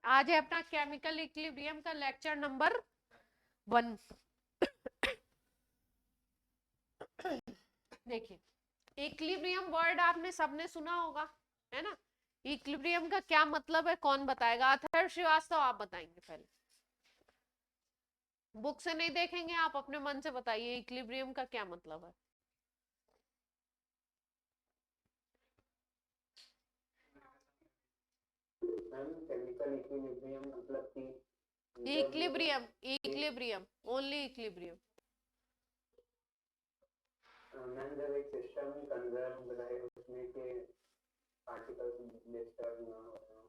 आज है अपना केमिकल इक्विलिब्रियम का लेक्चर नंबर 1। देखिए, इक्विलिब्रियम वर्ड आपने सबने सुना होगा, है ना। इक्विलिब्रियम का क्या मतलब है, कौन बताएगा? अथर्व श्रीवास्तव आप बताएंगे पहले। बुक से नहीं देखेंगे, आप अपने मन से बताइए इक्विलिब्रियम का क्या मतलब है। केमिकल इक्विलिब्रियम मतलब कि equilibrium, equilibrium, only equilibrium. Ma'am जब एक सिस्टम कंजर्व रहे उसमें के पार्टिकल्स डिस्टर्ब ना हो।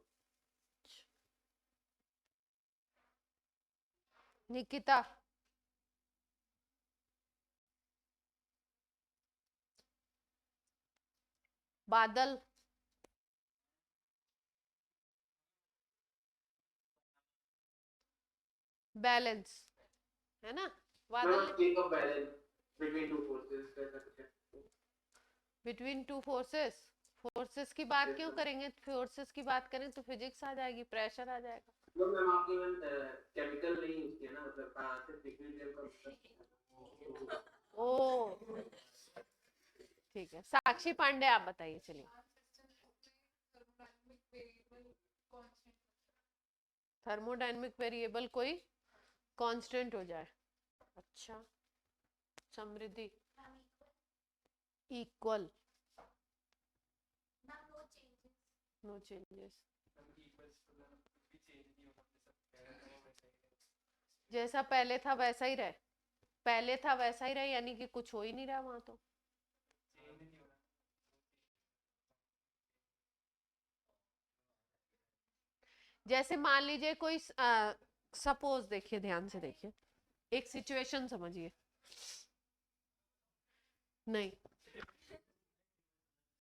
निकिता, बादल, बैलेंस, है ना। बादल, state of balance between two forces, ऐसा कुछ है। Between two forces. फोर्सेस की बात क्यों करेंगे? फोर्सेस की बात करें तो फिजिक्स आ जाएगी, प्रेशर आ जाएगा। तो मैम आपने केमिकल नहीं यूज किया ना, मतलब सिर्फ इक्विलिब्रियम का ओ ठीक है, साक्षी पांडे आप बताइए। चलिए, थर्मोडायनेमिक वेरिएबल कोई कांस्टेंट हो जाए। अच्छा, समृद्धि, इक्वल, नो चेंजेस, जैसा पहले था वैसा ही रहे। पहले था वैसा ही रहे यानी कि कुछ हो ही नहीं रहा वहां तो। जैसे मान लीजिए कोई सपोज, देखिए ध्यान से देखिए, एक सिचुएशन समझिए। नहीं,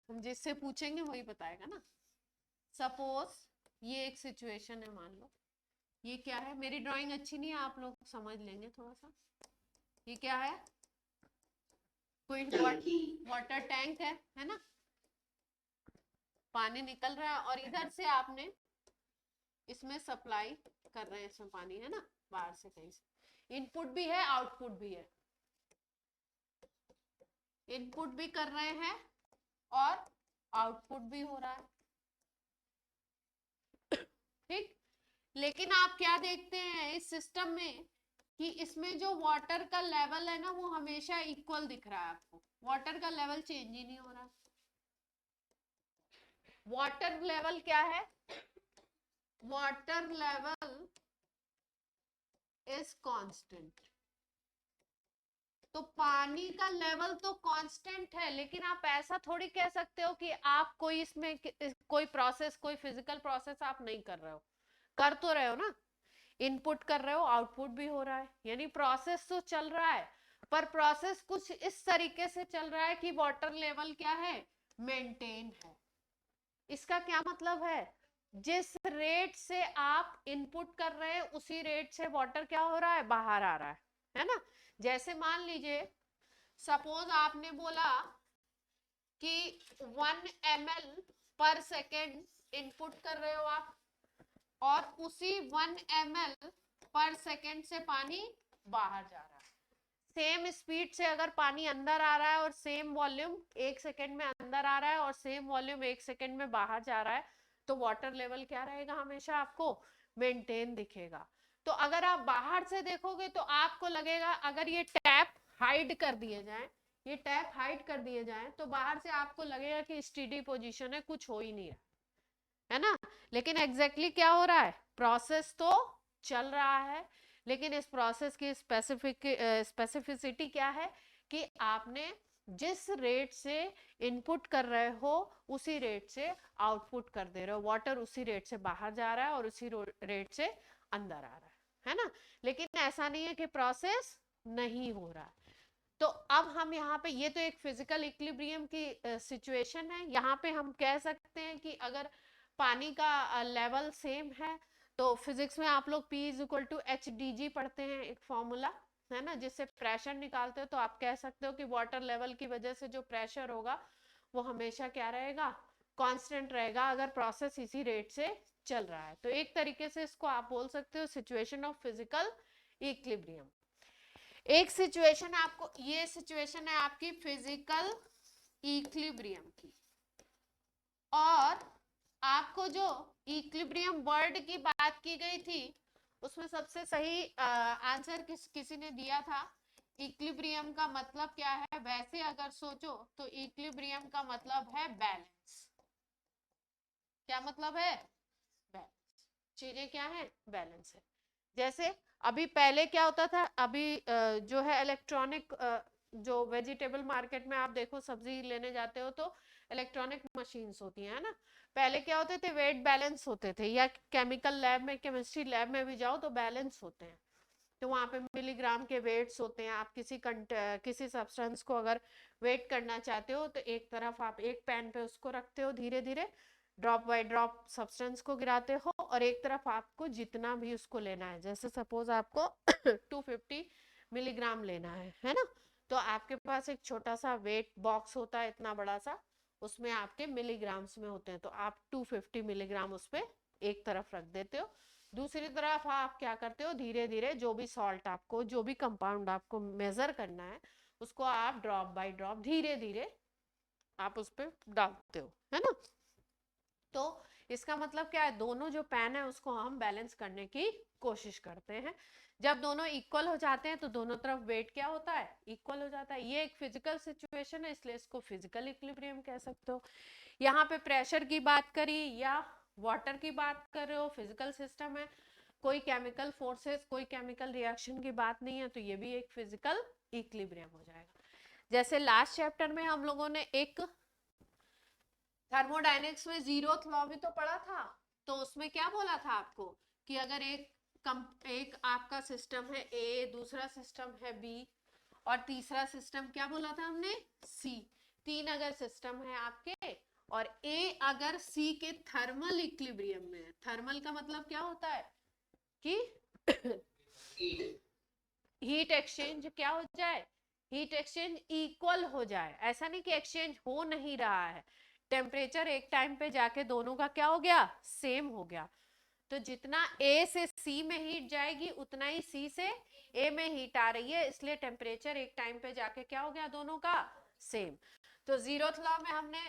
हम जिससे पूछेंगे वही बताएगा ना। सपोज ये एक सिचुएशन है, मान लो ये क्या है। मेरी ड्राइंग अच्छी नहीं है, आप लोग समझ लेंगे थोड़ा सा। ये क्या है? कोई वाटर टैंक है ना। पानी निकल रहा है और इधर से आपने इसमें सप्लाई कर रहे हैं, इसमें पानी है ना, बाहर से कहीं से। इनपुट भी है, आउटपुट भी है। इनपुट भी कर रहे हैं और आउटपुट भी हो रहा है, ठीक। लेकिन आप क्या देखते हैं इस सिस्टम में कि इसमें जो वाटर का लेवल है ना वो हमेशा इक्वल दिख रहा है आपको। वाटर का लेवल चेंज ही नहीं हो रहा। वाटर लेवल क्या है? Water level is constant. तो पानी का लेवल तो कांस्टेंट है, लेकिन आप ऐसा थोड़ी कह सकते हो कि आप कोई इसमें कोई प्रोसेस, कोई फिजिकल प्रोसेस आप नहीं कर रहे हो। कर तो रहे हो ना, इनपुट कर रहे हो, आउटपुट भी हो रहा है, यानी प्रोसेस तो चल रहा है। पर प्रोसेस कुछ इस तरीके से चल रहा है कि वाटर लेवल क्या है, मेंटेन है। इसका क्या मतलब है? जिस रेट से आप इनपुट कर रहे हैं उसी रेट से वाटर क्या हो रहा है, बाहर आ रहा है ना। जैसे मान लीजिए, सपोज आपने बोला कि 1 ml पर सेकेंड इनपुट कर रहे हो आप, और उसी 1 ml पर सेकेंड से पानी बाहर जा रहा है। सेम स्पीड से अगर पानी अंदर आ रहा है और सेम वॉल्यूम 1 सेकेंड में अंदर आ रहा है और सेम वॉल्यूम 1 सेकेंड में बाहर जा रहा है, तो वाटर लेवल क्या रहेगा? हमेशा आपको मेंटेन दिखेगा। तो अगर आप बाहर से देखोगे तो आपको लगेगा, अगर ये टैप हाइड कर दिए जाए, ये टैप हाइड कर दिए जाए, तो बाहर से आपको लगेगा कि स्टेडी पोजीशन है, कुछ हो ही नहीं रहा है ना। लेकिन एग्जैक्टली क्या हो रहा है? प्रोसेस तो चल रहा है, लेकिन इस प्रोसेस की स्पेसिफिसिटी क्या है कि आपने जिस रेट से इनपुट कर रहे हो उसी रेट से आउटपुट कर दे रहे हो। वाटर उसी रेट से बाहर जा रहा है और उसी रेट से अंदर आ रहा है ना। लेकिन ऐसा नहीं है कि प्रोसेस नहीं हो रहा है। तो अब हम यहाँ पे, ये तो एक फिजिकल इक्विलिब्रियम की सिचुएशन है। यहाँ पे हम कह सकते हैं कि अगर पानी का लेवल सेम है, तो फिजिक्स में आप लोग P is equal to H D G पढ़ते हैं, एक फॉर्मूला है ना, जिससे प्रेशर निकालते हो। तो आप कह सकते हो कि वाटर लेवल की वजह से जो प्रेशर होगा वो हमेशा क्या रहेगा, कांस्टेंट रहेगा, अगर प्रोसेस इसी रेट से चल रहा है। तो एक तरीके से इसको आप बोल सकते हो सिचुएशन ऑफ फिजिकल इक्विलिब्रियम। एक सिचुएशन आपको, ये सिचुएशन है आपकी फिजिकल इक्विलिब्रियम की, और आपको जो इक्विलिब्रियम वर्ड की बात की गई थी उसमें सबसे सही आंसर किसी ने दिया था। इक्विलिब्रियम का मतलब क्या है, वैसे अगर सोचो तो इक्विलिब्रियम का मतलब है बैलेंस। क्या मतलब है? बैलेंस। चीजें क्या है? बैलेंस है। जैसे अभी पहले क्या होता था, अभी जो है इलेक्ट्रॉनिक, जो वेजिटेबल मार्केट में आप देखो सब्जी लेने जाते हो तो इलेक्ट्रॉनिक मशीन्स होती हैं ना। पहले क्या होते थे, वेट बैलेंस होते थे, या केमिकल लैब में, केमिस्ट्री लैब में भी जाओ तो बैलेंस होते हैं। तो वहाँ पे मिलीग्राम के वेट्स होते हैं। आप किसी सब्सटेंस को अगर वेट करना चाहते हो तो एक तरफ आप एक पैन पे उसको रखते हो, धीरे धीरे ड्रॉप बाय ड्रॉप सब्सटेंस को गिराते हो, और एक तरफ आपको जितना भी उसको लेना है, जैसे सपोज आपको 250 मिलीग्राम लेना है ना, तो आपके पास एक छोटा सा वेट बॉक्स होता है, इतना बड़ा सा, उसमें आपके मिलीग्राम्स में होते हैं, तो आप 250 मिलीग्राम उस पर एक तरफ रख देते हो। दूसरी तरफ आप क्या करते हो, धीरे धीरे जो भी सॉल्ट आपको, जो भी कंपाउंड आपको मेजर करना है, उसको आप ड्रॉप बाय ड्रॉप धीरे धीरे आप उस पर डालते हो, है ना। तो इसका मतलब क्या है, दोनों जो पैन है उसको हम बैलेंस करने की कोशिश करते हैं। जब दोनों इक्वल हो जाते हैं तो दोनों तरफ वेट क्या होता है, इक्वल हो जाता है। ये एक फिजिकल सिचुएशन है, इसलिए इसको फिजिकल इक्विलिब्रियम कह सकते हो। यहाँ पे प्रेशर की बात करी या वाटर की बात कर रहे हो, फिजिकल सिस्टम है, कोई केमिकल फोर्सेस, कोई केमिकल रिएक्शन की बात नहीं है, तो ये भी एक फिजिकल इक्विलिब्रियम हो जाएगा। जैसे लास्ट चैप्टर में हम लोगों ने एक थर्मोडायनेमिक्स में जीरोथ लॉ भी तो पढ़ा था, तो उसमें क्या बोला था आपको कि अगर एक आपका सिस्टम है ए, दूसरा सिस्टम है बी, और तीसरा सिस्टम क्या बोला था हमने, सी। तीन अगर सिस्टम है आपके और ए अगर सी के थर्मल इक्विलिब्रियम में है, थर्मल का मतलब क्या होता है कि हीट एक्सचेंज क्या हो जाए, हीट एक्सचेंज इक्वल हो जाए। ऐसा नहीं कि एक्सचेंज हो नहीं रहा है, टेम्परेचर एक टाइम पे जाके दोनों का क्या हो गया, सेम हो गया। तो जितना ए से सी में हीट जाएगी उतना ही सी से ए में हीट आ रही है, इसलिए टेम्परेचर एक टाइम पे जाके क्या हो गया, दोनों का सेम। तो जीरोथ लॉ में हमने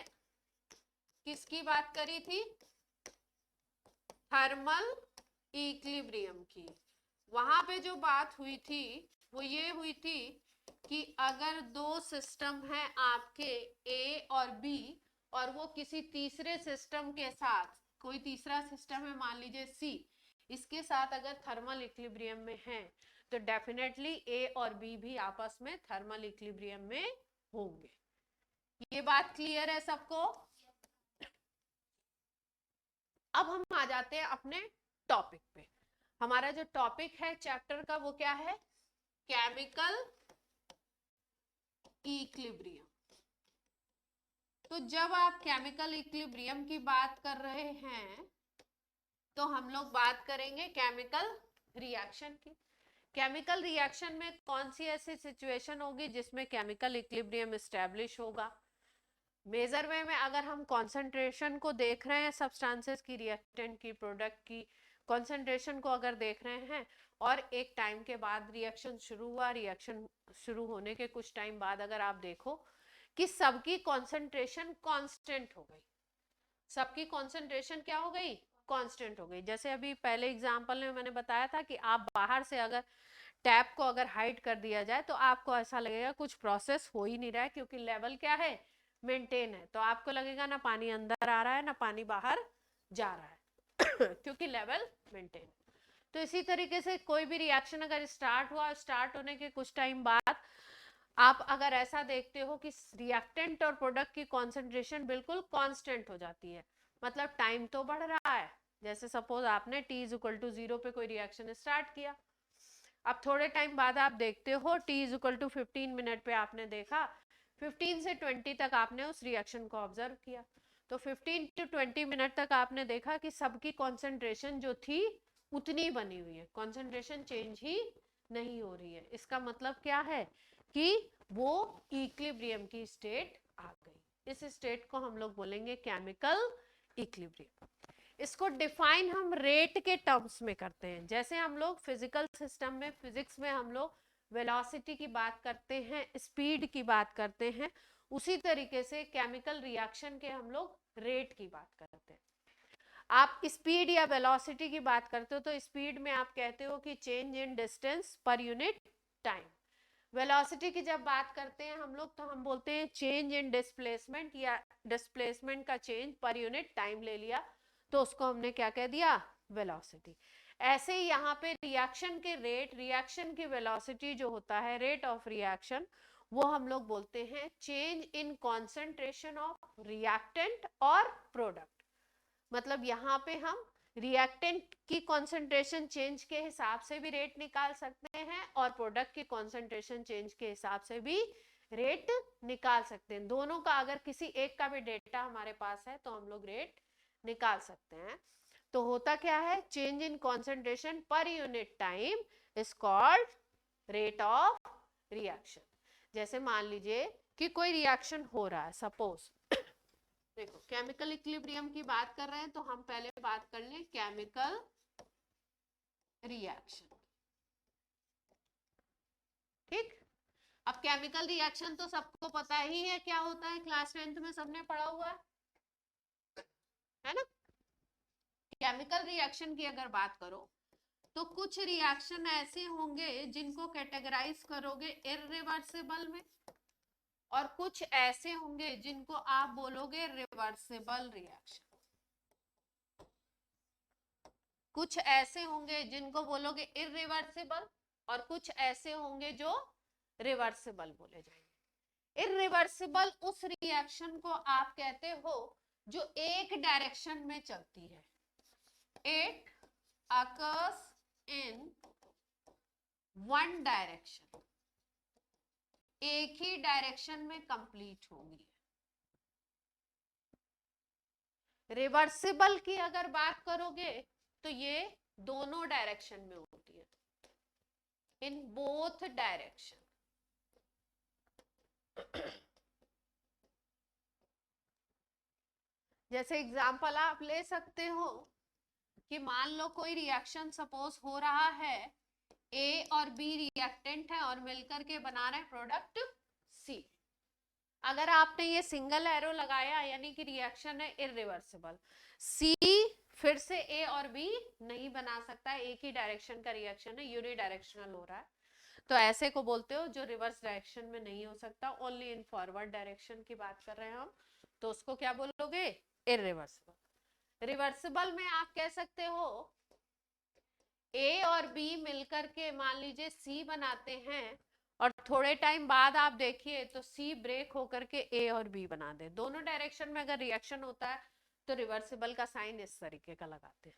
किसकी बात करी थी, थर्मल इक्विलिब्रियम की। वहां पे जो बात हुई थी वो ये हुई थी कि अगर दो सिस्टम है आपके ए और बी, और वो किसी तीसरे सिस्टम के साथ, कोई तीसरा सिस्टम है मान लीजिए सी, इसके साथ अगर थर्मल इक्विलिब्रियम में है, तो डेफिनेटली ए और बी भी आपस में थर्मल इक्विलिब्रियम में होंगे। ये बात क्लियर है सबको? अब हम आ जाते हैं अपने टॉपिक पे। हमारा जो टॉपिक है चैप्टर का वो क्या है, केमिकल इक्विलिब्रियम। तो जब आप केमिकल इक्विलिब्रियम की बात कर रहे हैं तो हम लोग बात करेंगे केमिकल रिएक्शन की। केमिकल रिएक्शन में कौन सी ऐसी सिचुएशन होगी जिसमें केमिकल इक्विलिब्रियम एस्टैब्लिश होगा। मेजर वे में अगर हम कॉन्सेंट्रेशन को देख रहे हैं, सब्सटेंसेस की, रिएक्टेंट की, प्रोडक्ट की कॉन्सेंट्रेशन को अगर देख रहे हैं, और एक टाइम के बाद रिएक्शन शुरू हुआ, रिएक्शन शुरू होने के कुछ टाइम बाद अगर आप देखो कि सबकी कॉन्सेंट्रेशन कांस्टेंट हो गई, सबकी कॉन्सेंट्रेशन क्या हो गई, कांस्टेंट हो गई। जैसे अभी पहले एग्जांपल में मैंने बताया था कि आप बाहर से अगर टैप को अगर हाइड कर दिया जाए तो आपको ऐसा लगेगा कुछ प्रोसेस हो ही नहीं रहा है, क्योंकि लेवल क्या है, मेंटेन है। तो आपको लगेगा ना पानी अंदर आ रहा है ना पानी बाहर जा रहा है क्योंकि लेवल मेंटेन। तो इसी तरीके से कोई भी रिएक्शन अगर स्टार्ट हुआ, स्टार्ट होने के कुछ टाइम बाद आप अगर ऐसा देखते हो कि रिएक्टेंट और प्रोडक्ट की कॉन्सेंट्रेशन बिल्कुल कांस्टेंट हो जाती है, मतलब टाइम तो बढ़ रहा है। जैसे सपोज आपने T = 0 पे कोई रिएक्शन स्टार्ट किया, अब थोड़े टाइम बाद आप देखते हो T = 15 मिनट पे आपने देखा 15 से 20 तक आपने उस रिएक्शन को ऑब्जर्व किया, तो 15 to 20 मिनट तक आपने देखा कि सबकी कॉन्सेंट्रेशन जो थी उतनी बनी हुई है, कॉन्सेंट्रेशन चेंज ही नहीं हो रही है। इसका मतलब क्या है कि वो इक्विलिब्रियम की स्टेट आ गई। इस स्टेट को हम लोग बोलेंगे केमिकल इक्विलिब्रियम। इसको डिफाइन हम रेट के टर्म्स में करते हैं। जैसे हम लोग फिजिकल सिस्टम में, फिजिक्स में हम लोग वेलोसिटी की बात करते हैं, स्पीड की बात करते हैं, उसी तरीके से केमिकल रिएक्शन के हम लोग रेट की बात करते हैं। आप स्पीड या वेलोसिटी की बात करते हो तो स्पीड में आप कहते हो कि change in distance per unit time. Velocity की जब बात करते हैं हम लोग तो हम बोलते हैं चेंज इन डिस्प्लेसमेंट, या डिस्प्लेसमेंट का चेंज पर यूनिट टाइम ले लिया तो उसको हमने क्या कह दिया, वेलोसिटी। ऐसे ही यहाँ पे रिएक्शन के रेट, रिएक्शन की वेलोसिटी जो होता है, रेट ऑफ रिएक्शन, वो हम लोग बोलते हैं change in concentration of reactant और प्रोडक्ट। मतलब यहाँ पे हम रिएक्टेंट की कॉन्सेंट्रेशन चेंज के हिसाब से भी रेट निकाल सकते हैं और प्रोडक्ट की कॉन्सेंट्रेशन चेंज के हिसाब से भी रेट निकाल सकते हैं। दोनों का अगर किसी एक का भी डेटा हमारे पास है तो हम लोग रेट निकाल सकते हैं। तो होता क्या है, change in concentration per unit time is called rate of reaction. जैसे मान लीजिए कि कोई रिएक्शन हो रहा है, सपोज देखो केमिकल इक्विलिब्रियम की बात कर रहे हैं तो हम पहले बात कर लें केमिकल रिएक्शन। ठीक, अब केमिकल रिएक्शन तो सबको पता ही है क्या होता है, क्लास 10th में सबने पढ़ा हुआ है ना। केमिकल रिएक्शन की अगर बात करो तो कुछ रिएक्शन ऐसे होंगे जिनको कैटेगराइज करोगे इररिवर्सिबल में, और कुछ ऐसे होंगे जिनको आप बोलोगे रिवर्सिबल रिएक्शन। कुछ ऐसे होंगे जिनको बोलोगे इररिवर्सिबल और कुछ ऐसे होंगे जो रिवर्सिबल बोले जाएंगे। इररिवर्सिबल उस रिएक्शन को आप कहते हो जो एक डायरेक्शन में चलती है, it occurs in one direction, एक ही डायरेक्शन में कंप्लीट होगी। रिवर्सिबल की अगर बात करोगे तो ये दोनों डायरेक्शन में होती है, इन बोथ डायरेक्शन। जैसे एग्जांपल आप ले सकते हो कि मान लो कोई रिएक्शन सपोज हो रहा है, ए और बी रिएक्टेंट है और मिलकर के बना रहे हैं प्रोडक्ट सी। अगर आपने ये सिंगल एरो लगाया यानी कि रिएक्शन है इररिवर्सिबल, सी फिर से ए और बी नहीं बना सकता, एक ही डायरेक्शन का रिएक्शन है, यूनिडायरेक्शनल हो रहा है, तो ऐसे को बोलते हो जो रिवर्स डायरेक्शन में नहीं हो सकता, ओनली इन फॉरवर्ड डायरेक्शन की बात कर रहे हैं हम, तो उसको क्या बोलोगे, इररिवर्सिबल। रिवर्सिबल में आप कह सकते हो ए और बी मिलकर के मान लीजिए सी बनाते हैं और थोड़े टाइम बाद आप देखिए तो सी ब्रेक होकर के ए और बी बना दे। दोनों डायरेक्शन में अगर रिएक्शन होता है तो रिवर्सिबल का साइन इस तरीके का लगाते हैं।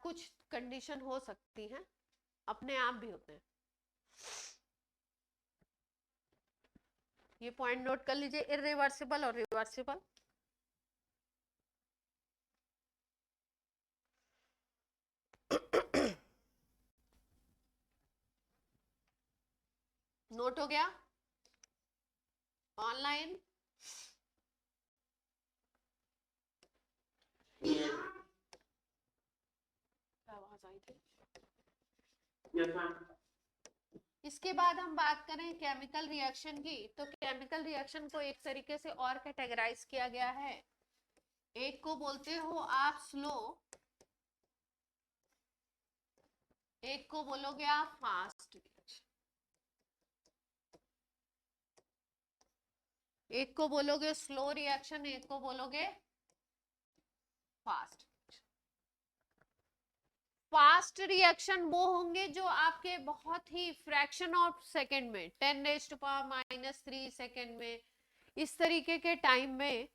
कुछ कंडीशन हो सकती है, अपने आप भी होते हैं। ये पॉइंट नोट कर लीजिए, इररिवर्सिबल और रिवर्सिबल। नोट हो गया ऑनलाइन? आवाज आई थी। इसके बाद हम बात करें केमिकल रिएक्शन की, तो केमिकल रिएक्शन को एक तरीके से और कैटेगराइज किया गया है। एक को बोलते हो आप स्लो, एक को बोलोगे आप फास्ट रिएक्शन। एक को बोलोगे स्लो रिएक्शन, एक को बोलोगे फास्ट। फास्ट रिएक्शन वो होंगे जो आपके बहुत ही फ्रैक्शन ऑफ सेकेंड में, 10⁻³ सेकेंड में, इस तरीके के टाइम में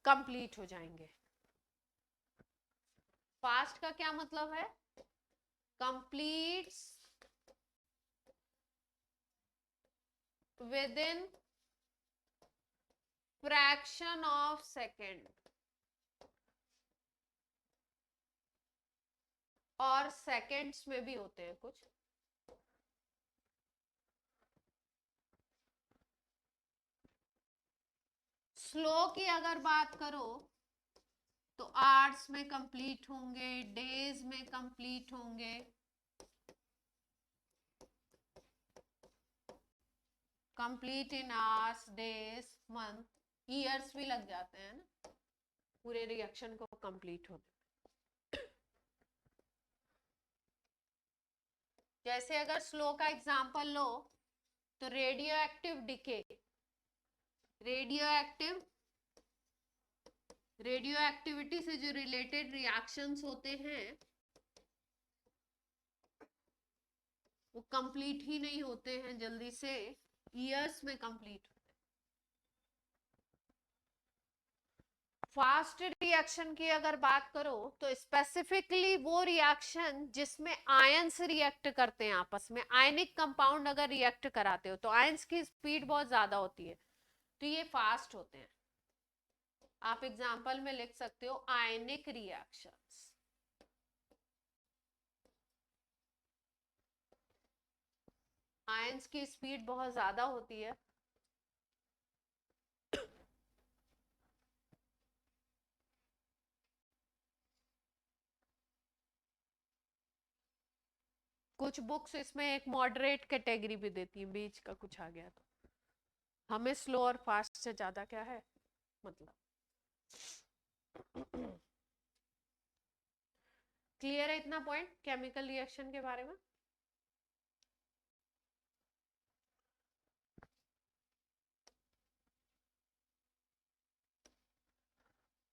कंप्लीट हो जाएंगे। फास्ट का क्या मतलब है, completes within fraction of second, और सेकेंड्स में भी होते हैं कुछ। स्लो की अगर बात करो तो आवर्स में कंप्लीट होंगे, डेज में कंप्लीट होंगे, complete in hours, days, month, years भी लग जाते हैं ना पूरे रिएक्शन को कंप्लीट होने। जैसे अगर स्लो का एग्जांपल लो तो radio active decay, radio activity से जो रिलेटेड रिएक्शंस होते हैं वो कंप्लीट ही नहीं होते हैं जल्दी से, ईयर्स में कंप्लीट होते हैं। फास्ट रिएक्शन की अगर बात करो तो स्पेसिफिकली वो रिएक्शन जिसमें आयंस रिएक्ट करते हैं आपस में, आयनिक कंपाउंड अगर रिएक्ट कराते हो तो आयंस की स्पीड बहुत ज्यादा होती है, तो ये फास्ट होते हैं। आप एग्जांपल में लिख सकते हो आयनिक रिएक्शंस। आयंस की स्पीड बहुत ज्यादा होती है, कुछ बुक्स इसमें एक मॉडरेट कैटेगरी भी देती हैं, बीच का कुछ आ गया तो। हमें स्लो और फास्ट से ज्यादा क्या है मतलब। क्लियर है इतना पॉइंट केमिकल रिएक्शन के बारे में?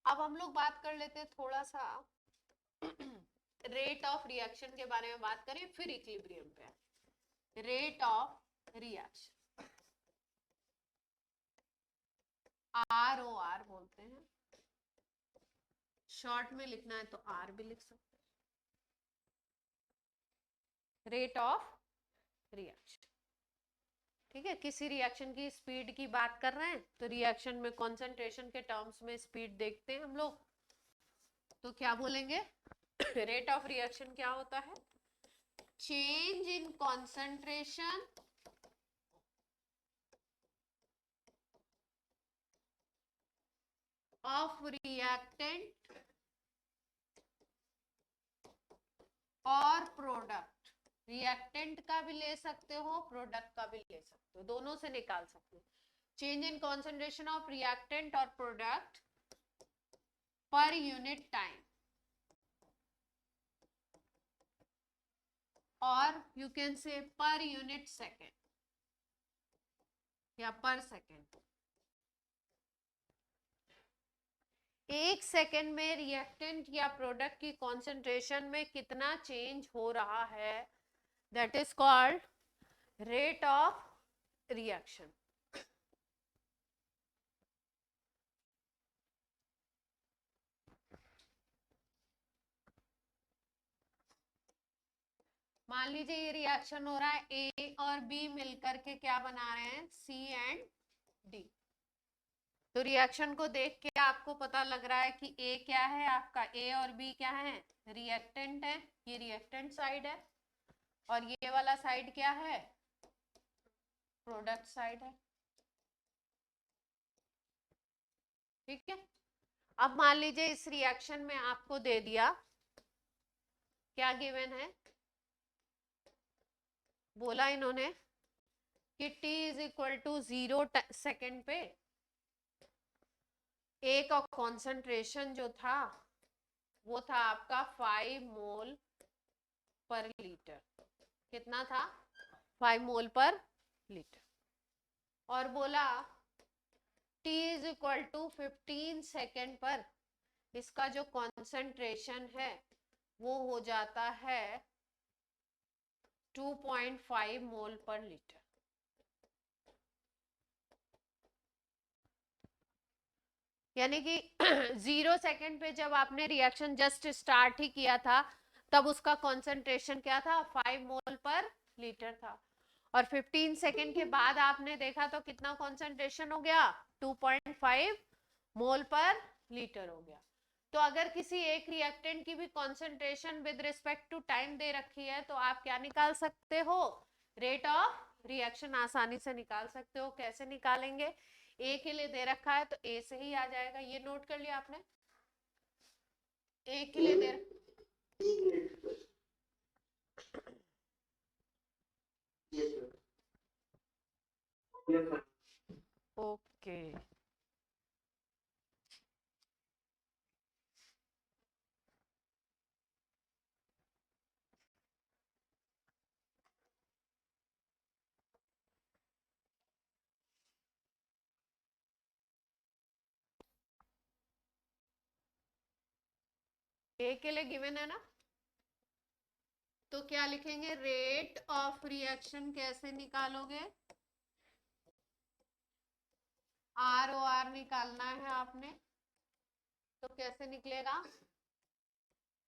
अब हम लोग बात कर लेते हैं थोड़ा सा रेट ऑफ रिएक्शन के बारे में बात करें, फिर इक्विलिब्रियम पे। रेट ऑफ रिएक्शन ROR बोलते हैं, शॉर्ट में लिखना है तो R भी लिख सकते हैं। रेट ऑफ रिएक्शन, ठीक है, किसी रिएक्शन की स्पीड की बात कर रहे हैं तो रिएक्शन में कंसंट्रेशन के टर्म्स में स्पीड देखते हैं हम लोग, तो क्या बोलेंगे रेट ऑफ रिएक्शन क्या होता है? Change in concentration of reactant और प्रोडक्ट। रिएक्टेंट का भी ले सकते हो, प्रोडक्ट का भी ले सकते हो, दोनों से निकाल सकते हो। Change in concentration of reactant और प्रोडक्ट पर यूनिट टाइम, और you can say per unit second या पर सेकेंड। एक सेकेंड में रिएक्टेंट या प्रोडक्ट की कंसंट्रेशन में कितना चेंज हो रहा है, that is called rate of reaction. मान लीजिए ये रिएक्शन हो रहा है, ए और बी मिलकर के क्या बना रहे हैं, सी एंड डी। तो रिएक्शन को देख के आपको पता लग रहा है कि ए क्या है आपका, ए और बी क्या है, रिएक्टेंट है, ये रिएक्टेंट साइड है, और ये वाला साइड क्या है, प्रोडक्ट साइड है, ठीक है। अब मान लीजिए इस रिएक्शन में आपको दे दिया, क्या गिवन है, बोला इन्होंने कि t is equal to 0 second पे ए का कॉन्सेंट्रेशन जो था वो था आपका 5 मोल पर लीटर। कितना था, 5 मोल पर लीटर। और बोला t is equal to 15 second पर इसका जो कॉन्सेंट्रेशन है वो हो जाता है 2.5 मोल पर लीटर। यानी कि 0 सेकेंड पे जब आपने रिएक्शन जस्ट स्टार्ट ही किया था तब उसका कॉन्सेंट्रेशन क्या था, 5 मोल पर लीटर था, और 15 सेकेंड के बाद आपने देखा तो कितना कॉन्सेंट्रेशन हो गया, 2.5 मोल पर लीटर हो गया। तो अगर किसी एक रिएक्टेंट की भी concentration with respect to time दे रखी है तो आप क्या निकाल सकते हो, रेट ऑफ रिएक्शन आसानी से निकाल सकते हो। कैसे निकालेंगे, ए के लिए दे रखा है तो ए से ही आ जाएगा, ये नोट कर लिया आपने। ए के लिए दे ओके ए के लिए गिवन है ना, तो क्या लिखेंगे, रेट ऑफ रिएक्शन कैसे निकालोगे, आर ओ आर निकालना है आपने, तो कैसे निकलेगा,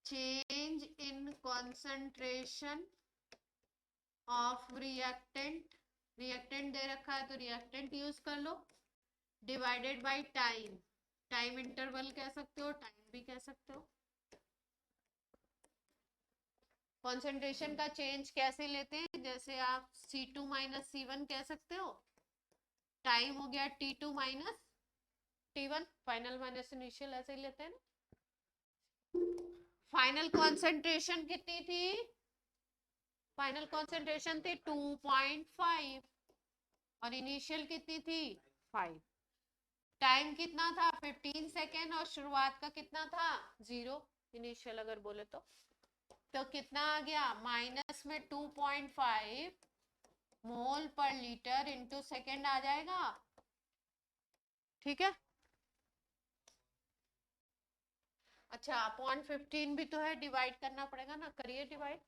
change in concentration of reactant, reactant दे रखा है तो रिएक्टेंट यूज कर लो, divided by time, time interval कह सकते हो, टाइम भी कह सकते हो। कॉन्सेंट्रेशन का चेंज कैसे लेते हैं, जैसे आप C2 माइनस C1 कह सकते हो, टाइम हो गया T2 minus T1, final minus initial, ऐसे ही लेते हैं ना। फाइनल कॉन्सेंट्रेशन कितनी थी, फाइनल कॉन्सेंट्रेशन थी 2.5 और इनिशियल कितनी थी 5, टाइम कितना था 15 सेकेंड और शुरुआत का कितना था 0 इनिशियल अगर बोले तो कितना आ गया, माइनस में 2.5 मोल पर लीटर इंटू सेकेंड आ जाएगा, ठीक है। अच्छा अपॉन 15 भी तो है, डिवाइड करना पड़ेगा ना, करिए डिवाइड,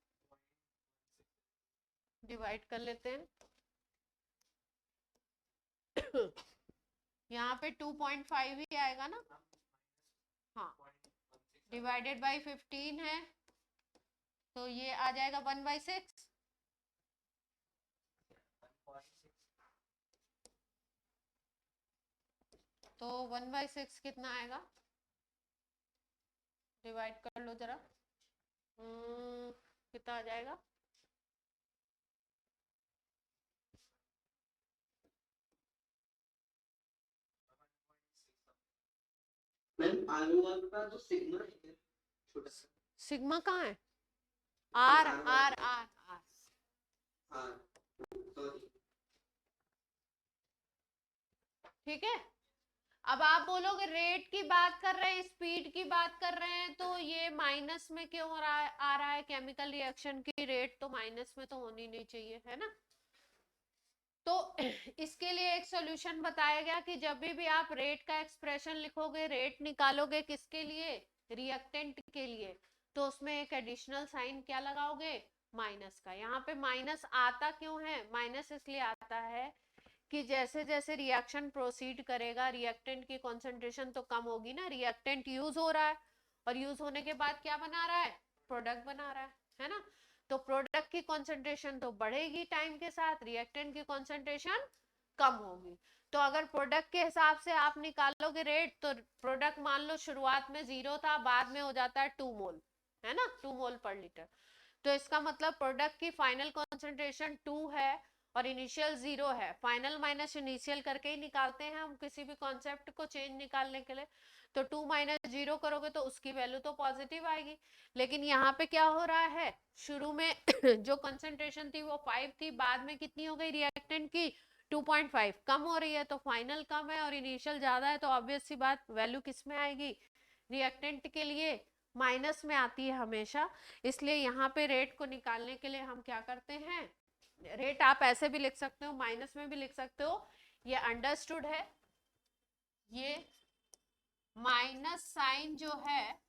डिवाइड कर लेते हैं। यहाँ पे 2.5 ही आएगा ना, हाँ, डिवाइडेड बाई 15 है तो ये आ जाएगा 1/6, तो 1/6 कितना आएगा, डिवाइड कर लो जरा, कितना आ जाएगा, तो सिग्मा है छोटा सा, सिग्मा कहाँ है, आर आर आर आर, ठीक है। अब आप बोलोगे रेट की बात कर रहे हैं, स्पीड की बात कर रहे हैं, तो ये माइनस में क्यों आ रहा है, केमिकल रिएक्शन की रेट तो माइनस में तो होनी नहीं चाहिए, है ना। तो इसके लिए एक सॉल्यूशन बताया गया कि जब भी आप रेट का एक्सप्रेशन लिखोगे, रेट निकालोगे किसके लिए, रिएक्टेंट के लिए, तो उसमें एक एडिशनल साइन क्या लगाओगे, माइनस का। यहाँ पे माइनस आता क्यों है, माइनस इसलिए आता है कि जैसे जैसे रिएक्शन प्रोसीड करेगा, रिएक्टेंट की कॉन्सेंट्रेशन तो कम होगी ना, रिएक्टेंट यूज हो रहा है और यूज होने के बाद क्या बना रहा है, प्रोडक्ट बना रहा है ना, तो प्रोडक्ट की कॉन्सेंट्रेशन तो बढ़ेगी टाइम के साथ, रिएक्टेंट की कॉन्सेंट्रेशन कम होगी। तो अगर प्रोडक्ट के हिसाब से आप निकालोगे रेट, तो प्रोडक्ट मान लो शुरुआत में 0 था, बाद में हो जाता है 2 मोल, है ना, 2 मोल पर लीटर, तो इसका मतलब प्रोडक्ट की फाइनल कॉन्सेंट्रेशन 2 है और इनिशियल 0 है, फाइनल माइनस इनिशियल करके ही निकालते हैं हम किसी भी कॉन्सेप्ट को चेंज निकालने के लिए, तो 2 माइनस 0 करोगे तो उसकी वैल्यू तो पॉजिटिव आएगी। लेकिन यहाँ पे क्या हो रहा है, शुरू में जो कंसंट्रेशन थी वो 5 थी, बाद में कितनी हो गई रिएक्टेंट की 2.5, कम हो रही है, तो फाइनल कम है और इनिशियल ज्यादा है, तो ऑब्वियस सी बात वैल्यू किस में आएगी, रिएक्टेंट के लिए माइनस में आती है हमेशा। इसलिए यहाँ पे रेट को निकालने के लिए हम क्या करते हैं, रेट आप ऐसे भी लिख सकते हो, माइनस में भी लिख सकते हो, ये अंडरस्टूड है। ये माइनस साइन जो है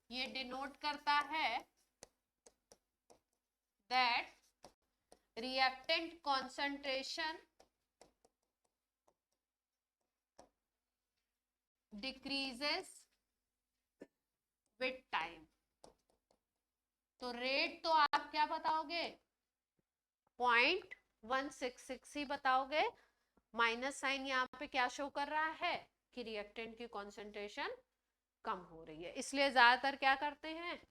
ये डिनोट करता है that reactant concentration decreases with time. तो रेट तो आप क्या बताओगे, 0.166 ही बताओगे, माइनस साइन यहाँ पे क्या शो कर रहा है कि रिएक्टेंट की कॉन्सेंट्रेशन कम हो रही है, इसलिए ज्यादातर क्या करते हैं,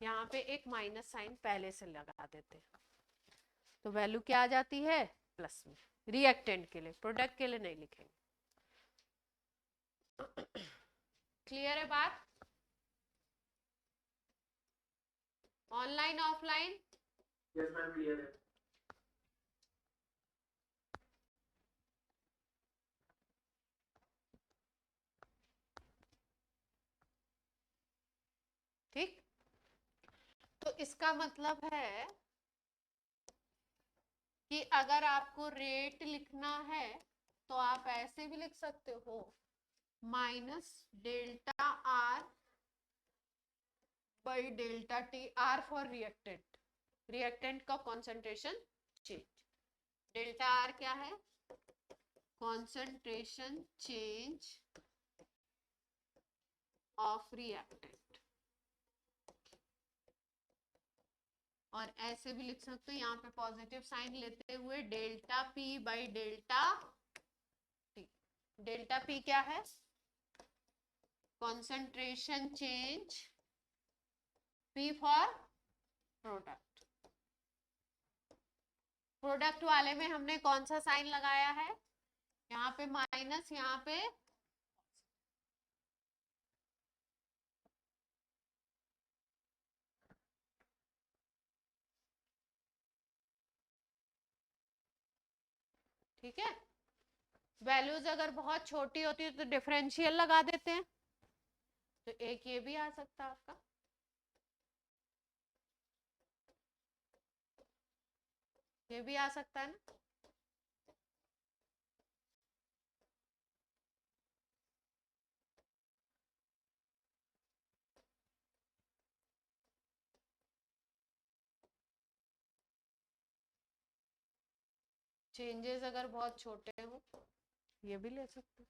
यहाँ पे एक माइनस साइन पहले से लगा देते हैं, तो वैल्यू क्या आ जाती है प्लस में, रिएक्टेंट के लिए, प्रोडक्ट के लिए नहीं लिखेंगे। क्लियर है बात? Online offline? Yes ma'am clear है। ठीक, तो इसका मतलब है कि अगर आपको रेट लिखना है तो आप ऐसे भी लिख सकते हो, minus delta R by delta T, R for reactant, reactant का कॉन्सेंट्रेशन चेंज। डेल्टा आर क्या है? Concentration change of reactant. और ऐसे भी लिख सकते हो, यहाँ पे पॉजिटिव साइन लेते हुए delta P by delta T. Delta P क्या है? Concentration change, P for product. Product वाले में हमने कौन सा साइन लगाया है? यहाँ पे माइनस, यहाँ पे ठीक है। वैल्यूज अगर बहुत छोटी होती है तो डिफरेंशियल लगा देते हैं, तो एक ये भी आ सकता है आपका। ये भी आ सकता है ना। चेंजेस अगर बहुत छोटे हो ये भी ले सकते हैं।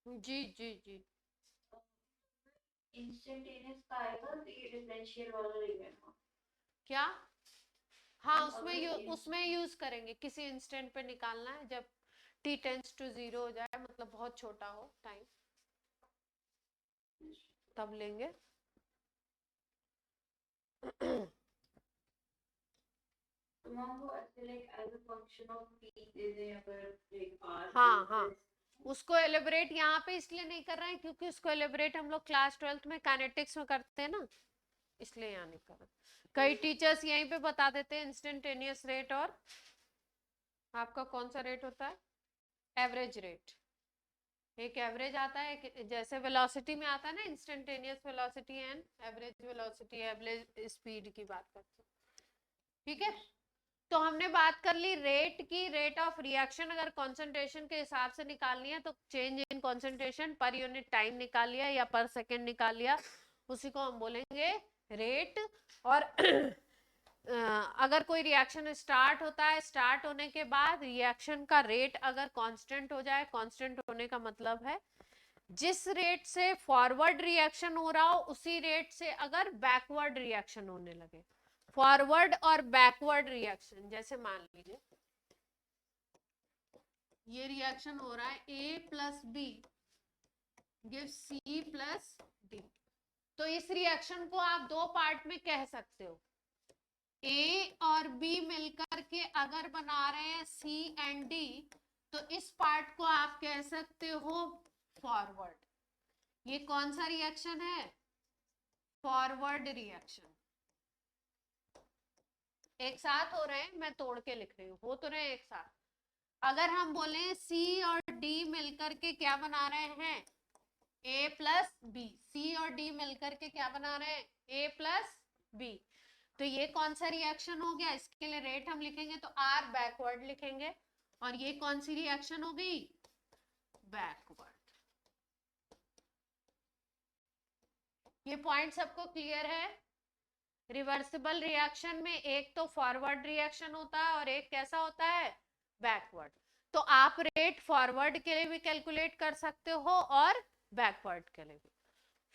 जी जी जी। इंस्टेंटेनियस का आएगा तो ये डिफरेंशियल वाला नहीं आएगा क्या? हाँ, उसमें यूज करेंगे, किसी इंस्टेंट पे निकालना है जब t टेंस टू 0 हो जाए, मतलब बहुत छोटा हो टाइम, तब लेंगे। तो मैम वो ऐसे like as a function of p दे दे अगर लाइक r हाँ हाँ, उसको एलिब्रेट यहाँ पे इसलिए नहीं कर रहे हैं क्योंकि उसको एलिब्रेट हम लोग क्लास 12th में काइनेटिक्स में करते हैं ना, इसलिए यहाँ नहीं कर रहे। कई टीचर्स यहीं पे बता देते हैं इंस्टेंटेनियस रेट, और आपका कौन सा रेट होता है? Average rate. एक एवरेज आता है, जैसे वेलोसिटी में आता है ना, instantaneous velocity and average velocity, average speed की बात करते हैं। ठीक है, तो हमने बात कर ली रेट की। रेट ऑफ रिएक्शन अगर कंसंट्रेशन के हिसाब से निकालनी है तो change in concentration per unit time निकाल लिया या पर सेकंड निकाल लिया, उसी को हम बोलेंगे रेट। और अगर कोई रिएक्शन स्टार्ट होता है, स्टार्ट होने के बाद रिएक्शन का रेट अगर कांस्टेंट हो जाए, कांस्टेंट होने का मतलब है जिस रेट से फॉरवर्ड रिएक्शन हो रहा हो उसी रेट से अगर बैकवर्ड रिएक्शन होने लगे। फॉरवर्ड और बैकवर्ड रिएक्शन, जैसे मान लीजिए ये रिएक्शन हो रहा है A plus B gives C plus D, तो इस रिएक्शन को आप दो पार्ट में कह सकते हो। A और B मिलकर के अगर बना रहे हैं C एंड D, तो इस पार्ट को आप कह सकते हो फॉरवर्ड। ये कौन सा रिएक्शन है? Forward reaction. एक साथ हो रहे हैं, मैं तोड़ के लिख रही हूँ, हो तो रहे हैं एक साथ। अगर हम बोले C और D मिलकर के क्या बना रहे हैं? A plus B. C और D मिलकर के क्या बना रहे हैं? A plus B. तो ये कौन सा रिएक्शन हो गया? इसके लिए रेट हम लिखेंगे तो R बैकवर्ड लिखेंगे, और ये कौन सी रिएक्शन हो गई? बैकवर्ड। ये पॉइंट सबको क्लियर है? रिवर्सिबल रिएक्शन में एक तो फॉरवर्ड रिएक्शन होता है और एक कैसा होता है? बैकवर्ड। तो आप रेट फॉरवर्ड के लिए भी कैलकुलेट कर सकते हो और बैकवर्ड के लिए भी।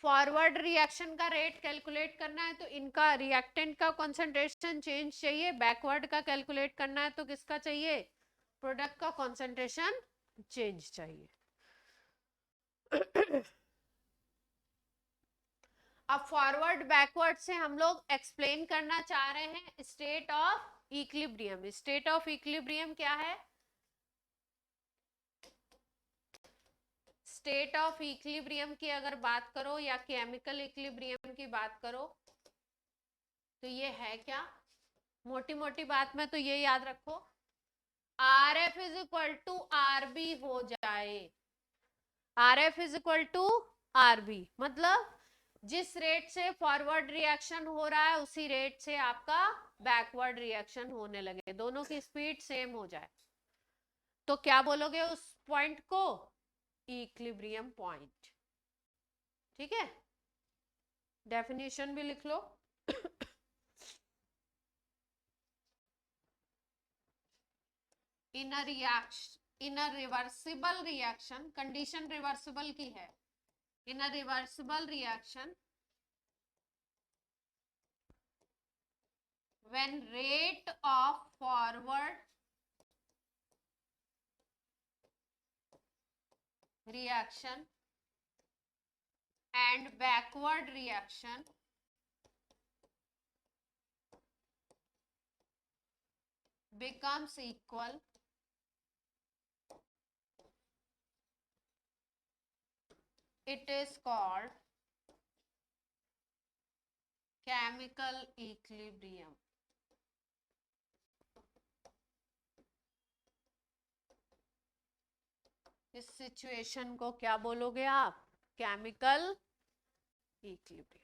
फॉरवर्ड रिएक्शन का रेट कैलकुलेट करना है तो इनका रिएक्टेंट का कंसंट्रेशन चेंज चाहिए, बैकवर्ड का कैलकुलेट करना है तो किसका चाहिए? प्रोडक्ट का कंसंट्रेशन चेंज चाहिए। अब फॉरवर्ड बैकवर्ड से हम लोग एक्सप्लेन करना चाह रहे हैं state of equilibrium. State of equilibrium क्या है? स्टेट ऑफ इक्विलिब्रियम की अगर बात करो या केमिकल इक्विलिब्रियम की बात करो तो ये है क्या? मोटी मोटी बात में तो ये याद रखो, R F is equal to R B हो जाए। R F is equal to R B मतलब जिस रेट से फॉरवर्ड रिएक्शन हो रहा है उसी रेट से आपका बैकवर्ड रिएक्शन होने लगे, दोनों की स्पीड सेम हो जाए तो क्या बोलोगे उस पॉइंट को? Equilibrium point. ठीक है, डेफिनेशन भी लिख लो। In a reaction, in a reversible reaction, condition reversible की है, in a reversible reaction when rate of forward reaction and backward reaction becomes equal, it is called chemical equilibrium। इस situation को क्या बोलोगे आप? Chemical equilibrium.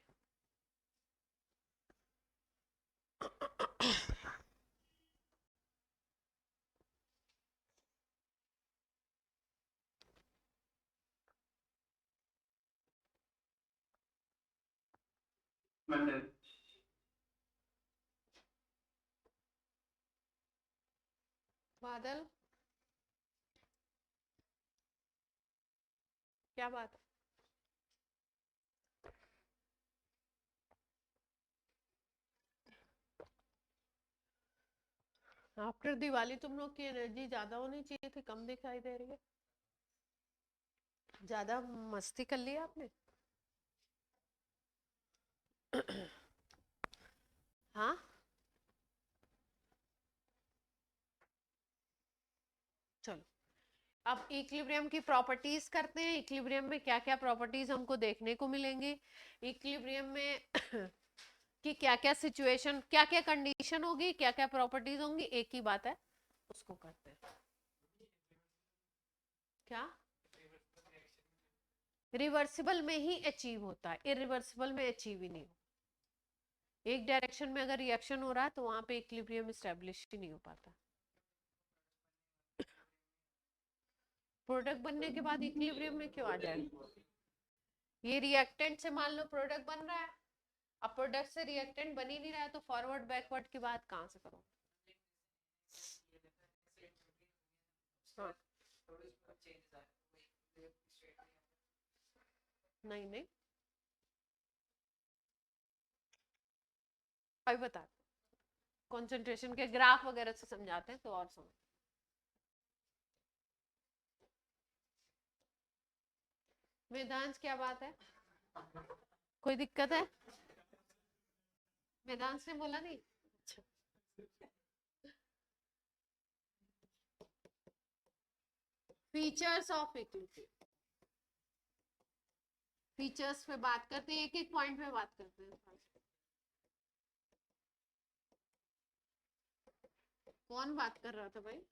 बादल क्या बात? आफ्टर दिवाली तुम लोग की एनर्जी ज्यादा होनी चाहिए थी, कम दिखाई दे रही है। ज्यादा मस्ती कर ली आपने? हाँ, चलो अब इक्विलिब्रियम की प्रॉपर्टीज करते हैं। इक्विलिब्रियम में क्या क्या प्रॉपर्टीज हमको देखने को मिलेंगी, इक्विलिब्रियम में कि क्या क्या सिचुएशन, क्या क्या कंडीशन होगी, क्या क्या प्रॉपर्टीज होंगी, एक ही बात है, उसको करते हैं। क्या रिवर्सिबल में ही अचीव होता है, इरिवर्सिबल में अचीव ही नहीं हो। एक डायरेक्शन में अगर रिएक्शन हो रहा है तो वहां पे इक्विलिब्रियम एस्टेब्लिश ही नहीं हो पाता। प्रोडक्ट बनने के बाद इक्विलिब्रियम में क्यों आ जाएगा? ये रिएक्टेंट से मान लो प्रोडक्ट बन रहा है, अब प्रोडक्ट से रिएक्टेंट बन ही नहीं रहा है तो फॉरवर्ड बैकवर्ड की बात कहां से करो? हाँ। नहीं नहीं, अभी बता, कंसंट्रेशन के ग्राफ वगैरह से समझाते हैं तो और समझ। वेदांश क्या बात है, कोई दिक्कत है? वेदांश ने बोला नहीं? अच्छा, फीचर्स ऑफ इक्विलिब्रियम, फीचर्स पे बात करते हैं, एक एक पॉइंट पे बात करते हैं। कौन बात कर रहा था भाई?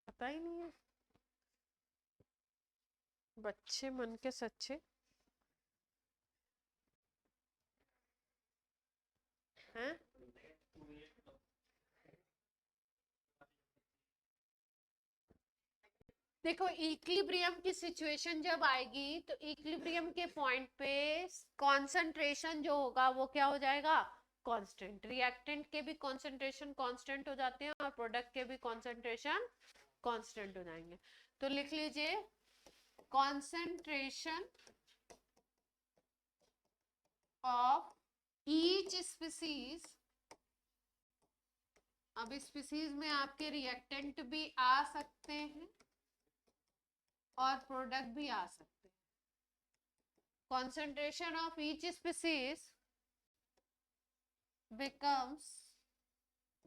पता ही नहीं है, बच्चे मन के सच्चे हैं। देखो इक्विलिब्रियम की सिचुएशन जब आएगी तो इक्विलिब्रियम के पॉइंट पे कंसंट्रेशन जो होगा वो क्या हो जाएगा? कांस्टेंट। रिएक्टेंट के भी कंसंट्रेशन कांस्टेंट हो जाते हैं और प्रोडक्ट के भी कंसंट्रेशन कांस्टेंट हो जाएंगे। तो लिख लीजिए कंसंट्रेशन ऑफ ईच स्पीसीज अब स्पीसीज में आपके रिएक्टेंट भी आ सकते हैं और प्रोडक्ट भी आ सकते हैं. Concentration of each species becomes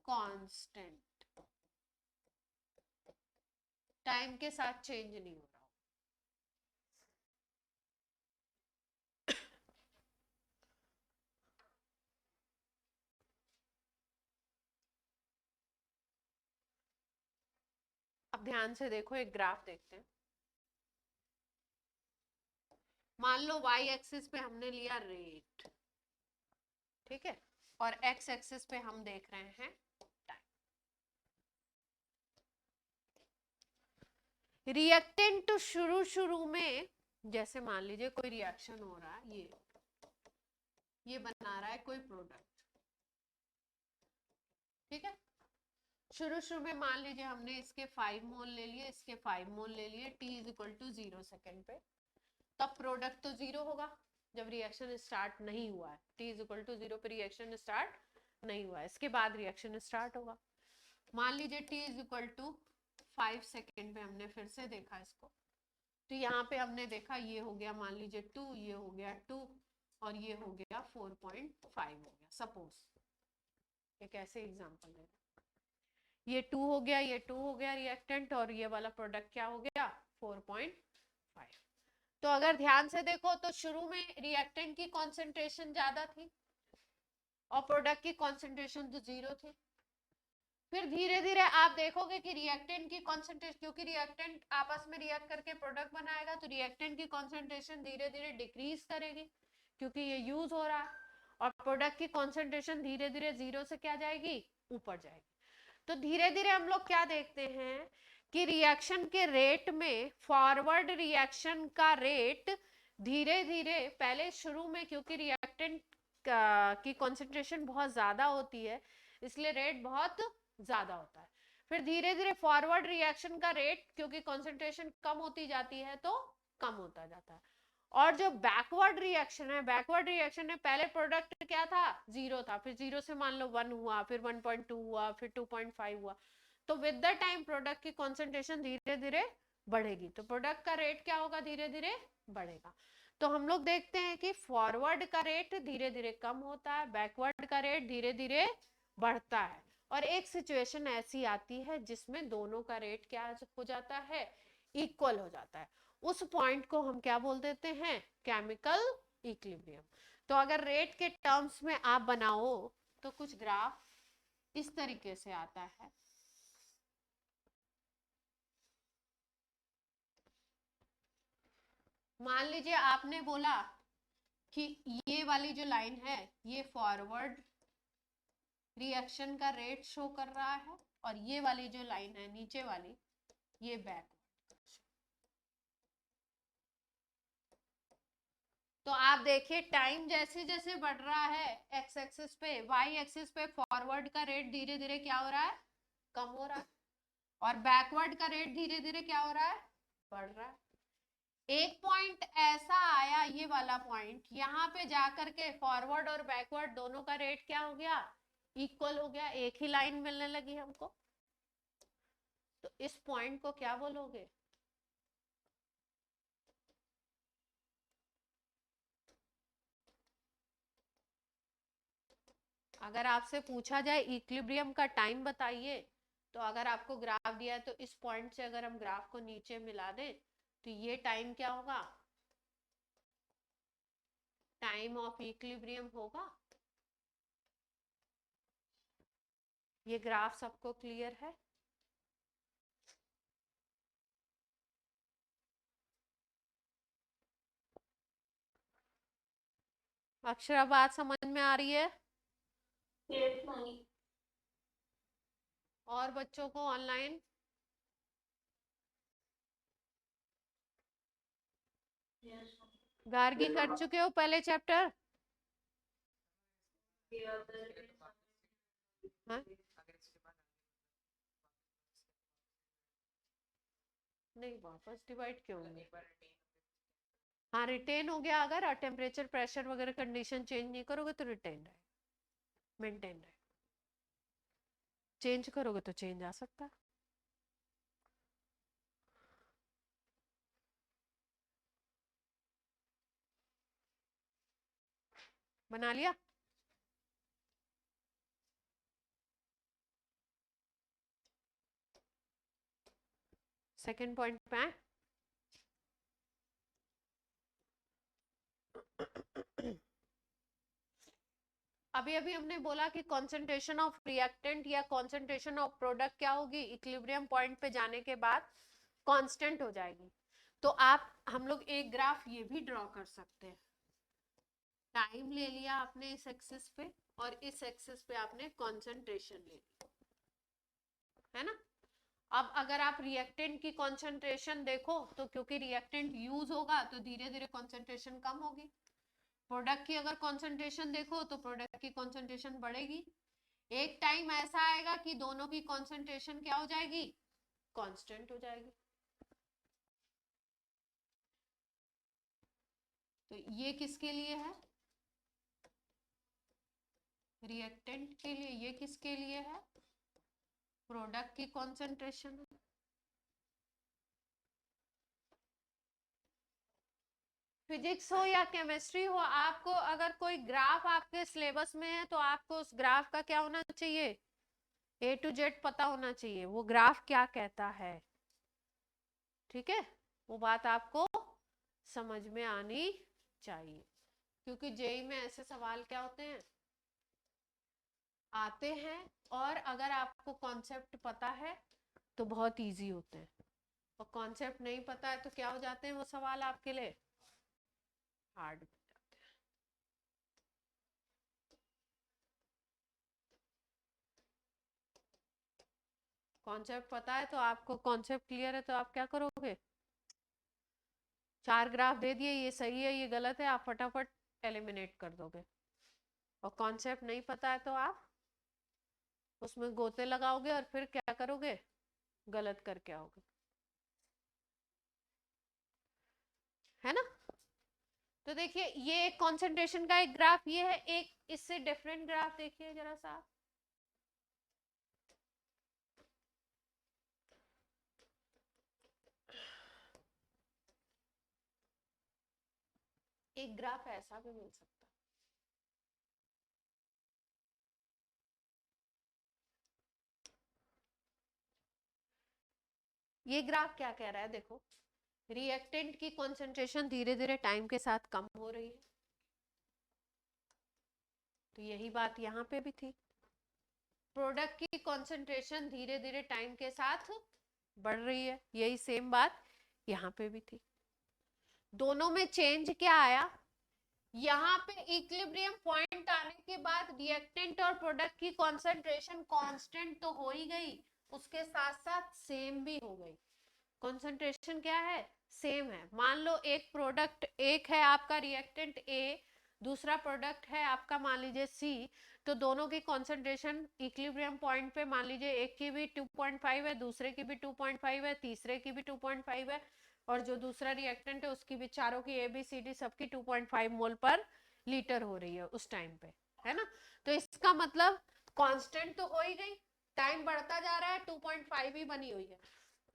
constant. Time के साथ चेंज नहीं हो रहा. अब ध्यान से देखो, एक ग्राफ देखते हैं. मान लो y एक्सिस पे हमने लिया रेट, ठीक है, और x एक्सिस पे हम देख रहे हैं टाइम. रिएक्टेंट तो शुरू में, जैसे मान लीजिए कोई रिएक्शन हो रहा है, ये बना रहा है कोई प्रोडक्ट, ठीक है. शुरू में मान लीजिए हमने इसके 5 मोल ले लिए, इसके 5 मोल ले लिए, t is equal to 0 second पे. तब प्रोडक्ट तो 0 होगा जब रिएक्शन स्टार्ट नहीं हुआ है. t इज इक्वल टू 0 पे रिएक्शन स्टार्ट नहीं हुआ है, इसके बाद रिएक्शन स्टार्ट होगा. मान लीजिए t is equal to 5 second पे हमने फिर से देखा इसको, तो यहाँ पे हमने देखा ये हो गया मान लीजिए 2, ये हो गया 2 और ये हो गया 4.5 हो गया. सपोज एक ऐसे एग्जांपल ले, ये 2 हो गया, ये 2 हो गया रिएक्टेंट, और ये वाला प्रोडक्ट क्या हो गया 4.5. तो अगर ध्यान से देखो तो शुरू में रिएक्टेंट की कॉन्सेंट्रेशन ज्यादा थी और प्रोडक्ट की कॉन्सेंट्रेशन तो 0 थी. फिर धीरे धीरे आप देखोगे कि रिएक्टेंट की कॉन्सेंट्रेशन, क्योंकि रिएक्टेंट आपस में रिएक्ट करके प्रोडक्ट बनाएगा, तो रिएक्टेंट की कॉन्सेंट्रेशन धीरे धीरे डिक्रीज करेगी क्योंकि ये यूज हो रहा है, और प्रोडक्ट की कॉन्सेंट्रेशन धीरे धीरे 0 से क्या जाएगी, ऊपर जाएगी. तो धीरे धीरे हम लोग क्या देखते हैं कि रिएक्शन के रेट में, फॉरवर्ड रिएक्शन का रेट धीरे धीरे, पहले शुरू में क्योंकि रिएक्टेंट की कॉन्सेंट्रेशन बहुत ज्यादा होती है इसलिए रेट बहुत ज्यादा होता है. फिर धीरे धीरे फॉरवर्ड रिएक्शन का रेट, क्योंकि कॉन्सेंट्रेशन कम होती जाती है तो कम होता जाता है. और जो बैकवर्ड रिएक्शन है, बैकवर्ड रिएक्शन में पहले प्रोडक्ट क्या था 0 था, फिर 0 से मान लो 1 हुआ, फिर 1.2 हुआ, फिर 2.5 हुआ. तो विद द टाइम प्रोडक्ट की कॉन्सेंट्रेशन धीरे धीरे बढ़ेगी, तो प्रोडक्ट का रेट क्या होगा, धीरे धीरे बढ़ेगा. तो हम लोग देखते हैं कि फॉरवर्ड का रेट धीरे धीरे कम होता है, बैकवर्ड का रेट धीरे धीरे बढ़ता है, और एक सिचुएशन ऐसी आती है जिसमें दोनों का रेट क्या हो जाता है, इक्वल हो जाता है. उस पॉइंट को हम क्या बोल देते हैं, केमिकल इक्विलिब्रियम. तो अगर रेट के टर्म्स में आप बनाओ तो कुछ ग्राफ इस तरीके से आता है. मान लीजिए आपने बोला कि ये वाली जो लाइन है ये फॉरवर्ड रिएक्शन का रेट शो कर रहा है, और ये वाली जो लाइन है नीचे वाली ये बैकवर्ड. तो आप देखिए टाइम जैसे जैसे बढ़ रहा है एक्स एक्सिस पे, वाई एक्सिस पे फॉरवर्ड का रेट धीरे धीरे क्या हो रहा है, कम हो रहा है, और बैकवर्ड का रेट धीरे धीरे क्या हो रहा है, बढ़ रहा है. एक पॉइंट ऐसा आया, ये वाला पॉइंट, यहाँ पे जाकर के फॉरवर्ड और बैकवर्ड दोनों का रेट क्या हो गया, इक्वल हो गया, एक ही लाइन मिलने लगी हमको. तो इस पॉइंट को क्या बोलोगे, अगर आपसे पूछा जाए इक्विलिब्रियम का टाइम बताइए, तो अगर आपको ग्राफ दिया है तो इस पॉइंट से अगर हम ग्राफ को नीचे मिला दें तो ये टाइम क्या होगा, टाइम ऑफ इक्विलिब्रियम होगा. ये ग्राफ सबको क्लियर है. अक्षरा बात समझ में आ रही है? Yes, ma'am. और बच्चों को ऑनलाइन? Yes, ma'am. गार्गी कर चुके हो पहले चैप्टर? हाँ? नहीं, वापस डिवाइड क्यों नहीं? हाँ, रिटेन हो गया. अगर टेम्परेचर प्रेशर वगैरह कंडीशन चेंज नहीं करोगे तो रिटेन रहेगा, मेंटेन रहेगा. चेंज करोगे तो चेंज आ सकता है। बना लिया? सेकंड पॉइंट पे आए। अभी अभी हमने बोला कि कंसंट्रेशन ऑफ रिएक्टेंट या कंसंट्रेशन ऑफ प्रोडक्ट क्या होगी, इक्विलिब्रियम पॉइंट पे जाने के बाद कांस्टेंट हो जाएगी। तो आप हम लोग एक ग्राफ ये भी ड्रॉ कर सकते हैं। टाइम ले लिया आपने इस एक्सिस पे और इस एक्सिस पे आपने कंसंट्रेशन ले लिया, है ना। अब अगर आप रिएक्टेंट की कंसंट्रेशन देखो तो क्योंकि रिएक्टेंट यूज होगा तो धीरे धीरे कंसंट्रेशन कम होगी। प्रोडक्ट की अगर कंसंट्रेशन देखो तो प्रोडक्ट की कंसंट्रेशन बढ़ेगी। एक टाइम ऐसा आएगा कि दोनों की कंसंट्रेशन क्या हो जाएगी, कांस्टेंट हो जाएगी। तो ये किसके लिए है, रिएक्टेंट के लिए। ये किसके लिए है, प्रोडक्ट की कंसंट्रेशन है। फिजिक्स हो या केमिस्ट्री हो, आपको अगर कोई ग्राफ आपके सिलेबस में है तो आपको उस ग्राफ का क्या होना चाहिए, ए टू जेड पता होना चाहिए, वो ग्राफ क्या कहता है। ठीक है, वो बात आपको समझ में आनी चाहिए, क्योंकि जेई में ऐसे सवाल क्या होते हैं, आते हैं, और अगर आपको कॉन्सेप्ट पता है तो बहुत इजी होते हैं, और कॉन्सेप्ट नहीं पता है तो क्या हो जाते हैं वो सवाल आपके लिए हार्ड हो जाते हैं। कॉन्सेप्ट पता है तो आपको कॉन्सेप्ट क्लियर है तो आप क्या करोगे, 4 ग्राफ दे दिए, ये सही है ये गलत है, आप फटाफट एलिमिनेट कर दोगे। और कॉन्सेप्ट नहीं पता है तो आप उसमें गोते लगाओगे और फिर क्या करोगे, गलत करके आओगे, है ना। तो देखिए ये एक कंसंट्रेशन का एक ग्राफ ये है, एक इससे डिफरेंट ग्राफ देखिए जरा सा। एक ग्राफ ऐसा भी मिल सकता है। ये ग्राफ क्या कह रहा है, देखो रिएक्टेंट की कंसंट्रेशन धीरे धीरे टाइम के साथ कम हो रही है, तो यही बात यहाँ पे भी थी। प्रोडक्ट की कंसंट्रेशन धीरे धीरे टाइम के साथ बढ़ रही है, यही सेम बात यहाँ पे भी थी। दोनों में चेंज क्या आया, यहाँ पे इक्विलिब्रियम पॉइंट आने के बाद रिएक्टेंट और प्रोडक्ट की कंसंट्रेशन कांस्टेंट तो हो ही गई, उसके साथ साथ सेम भी हो गई। कंसंट्रेशन क्या है, सेम है। मान लो एक प्रोडक्ट, एक है आपका रिएक्टेंट ए, दूसरा प्रोडक्ट है आपका मान लीजिए सी, तो दोनों की कंसंट्रेशन इक्विलिब्रियम पॉइंट पे मान लीजिए एक की भी 2.5 है, दूसरे की भी 2.5 है, तीसरे की भी 2.5 है, और जो दूसरा रिएक्टेंट है उसकी भी, चारों की ए बी सी डी सबकी 2.5 मोल पर लीटर हो रही है उस टाइम पे, है ना। तो इसका मतलब कांस्टेंट तो हो ही गई, टाइम बढ़ता जा रहा है, 2.5 ही बनी हुई है,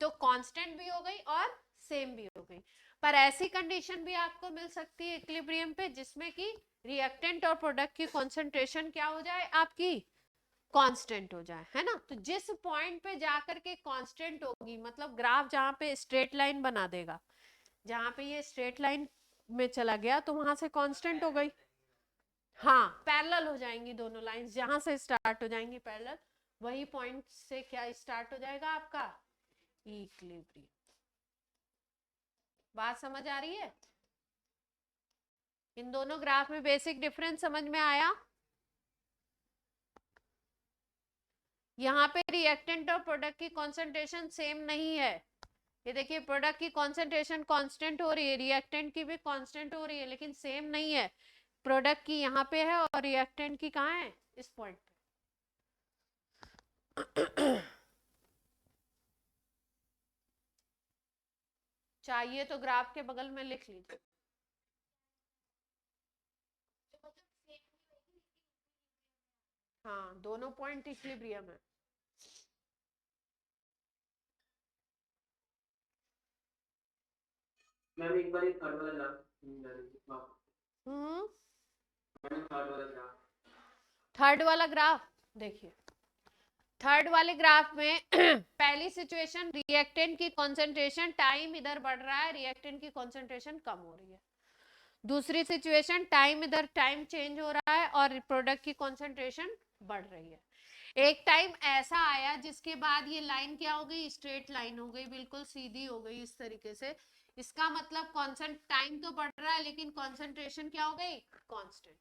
तो कांस्टेंट भी हो गई और सेम भी हो गई। पर ऐसी कंडीशन भी आपको मिल सकती है इक्विलिब्रियम पे जिसमें कि रिएक्टेंट और प्रोडक्ट की कंसंट्रेशन क्या हो जाए, आपकी कांस्टेंट हो जाए, है ना। तो जिस पॉइंट पे जाकर के कांस्टेंट होगी, मतलब ग्राफ जहां पे स्ट्रेट लाइन बना देगा, जहां पे ये स्ट्रेट लाइन में चला गया तो वहां से कांस्टेंट हो गई। हाँ, पैरेलल हो जाएंगी दोनों लाइंस, जहां से स्टार्ट हो जाएंगी पैरेलल, वही पॉइंट से क्या स्टार्ट हो जाएगा आपका इक्विलिब्रियम। बात समझ आ रही है, इन दोनों ग्राफ में बेसिक डिफरेंस समझ में आया। यहाँ पे रिएक्टेंट और प्रोडक्ट की कंसंट्रेशन सेम नहीं है, ये देखिए प्रोडक्ट की कंसंट्रेशन कांस्टेंट हो रही है, रिएक्टेंट की भी कांस्टेंट हो रही है, लेकिन सेम नहीं है। प्रोडक्ट की यहाँ पे है और रिएक्टेंट की कहाँ है, इस पॉइंट पे। चाहिए तो ग्राफ के बगल में लिख लीजिए। हाँ, दोनों पॉइंट इक्विलिब्रियम है। मैम एक बार ये थर्ड वाला ग्राफ हम्म थर्ड वाला ग्राफ थर्ड वाला ग्राफ देखिए, थर्ड वाले ग्राफ में पहली सिचुएशन रिएक्टेंट की कंसंट्रेशन, टाइम इधर बढ़ रहा है, रिएक्टेंट की कंसंट्रेशन कम हो रही है। दूसरी सिचुएशन टाइम इधर टाइम चेंज हो रहा है और प्रोडक्ट की कंसंट्रेशन बढ़ रही है। एक टाइम ऐसा आया जिसके बाद ये लाइन क्या हो गई, स्ट्रेट लाइन हो गई, बिल्कुल सीधी हो गई इस तरीके से। इसका मतलब कॉन्सेंट टाइम तो बढ़ रहा है लेकिन कॉन्सेंट्रेशन क्या हो गई, कांस्टेंट।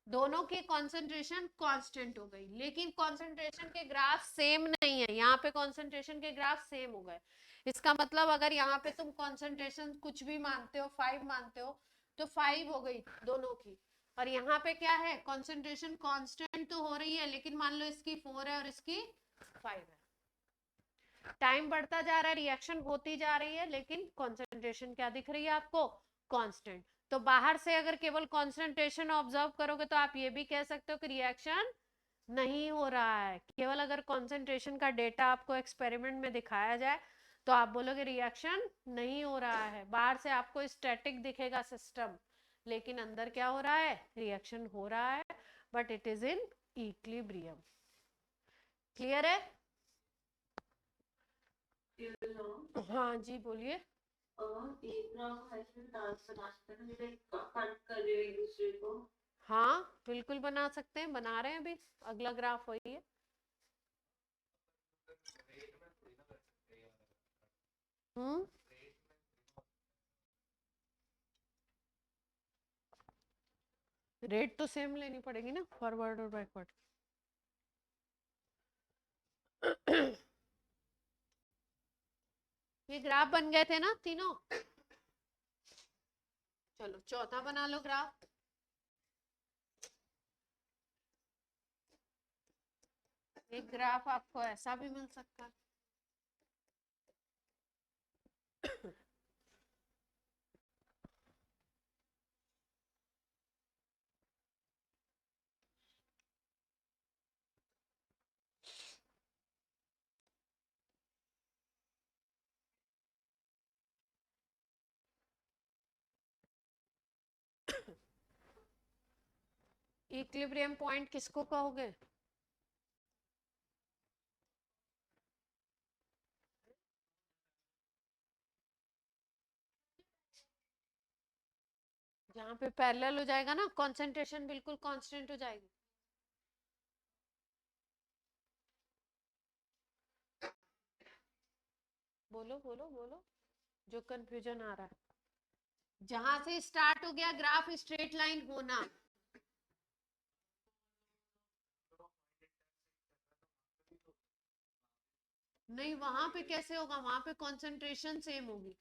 दोनों की कंसंट्रेशन कांस्टेंट हो गई, लेकिन कंसंट्रेशन के ग्राफ सेम नहीं है। यहाँ पे कंसंट्रेशन के ग्राफ सेम हो गए। इसका मतलब अगर यहाँ पे तुम कंसंट्रेशन कुछ भी मानते हो, 5 मानते हो, तो 5 हो गई दोनों की। और यहाँ पे क्या है, कंसंट्रेशन कांस्टेंट तो हो रही है लेकिन मान लो इसकी 4 है और इसकी 5 है। टाइम बढ़ता जा रहा है, रिएक्शन होती जा रही है, लेकिन कंसंट्रेशन क्या दिख रही है आपको, कांस्टेंट। तो बाहर से अगर केवल कंसंट्रेशन ऑब्जर्व करोगे तो आप ये भी कह सकते हो कि रिएक्शन नहीं हो रहा है। केवल अगर कंसंट्रेशन का डेटा आपको एक्सपेरिमेंट में दिखाया जाए तो आप बोलोगे रिएक्शन नहीं हो रहा है। बाहर से आपको स्टैटिक दिखेगा सिस्टम, लेकिन अंदर क्या हो रहा है, रिएक्शन हो रहा है, but it is in equilibrium. Clear है? हाँ जी बोलिए। एक ग्राफ ऐसे डांस बनाते हैं जैसे कट कर रहे हो एक दूसरे को। हाँ बिल्कुल बना सकते हैं, बना रहे हैं अभी, अगला ग्राफ वही है। हम्म रेट तो सेम लेनी पड़ेगी ना, फॉरवर्ड और बैकवर्ड। ये ग्राफ बन गए थे ना तीनों। चलो चौथा बना लो ग्राफ। एक ग्राफ आपको ऐसा भी मिल सकता है। इक्विलिब्रियम पॉइंट किसको कहोगे? जहाँ पे पैरेलल हो जाएगा ना, कंसंट्रेशन बिल्कुल कांस्टेंट हो जाएगी। बोलो बोलो बोलो, जो कंफ्यूजन आ रहा है। जहां से स्टार्ट हो गया ग्राफ स्ट्रेट लाइन होना, नहीं वहां पे कैसे होगा, वहां पे कंसंट्रेशन सेम होगी,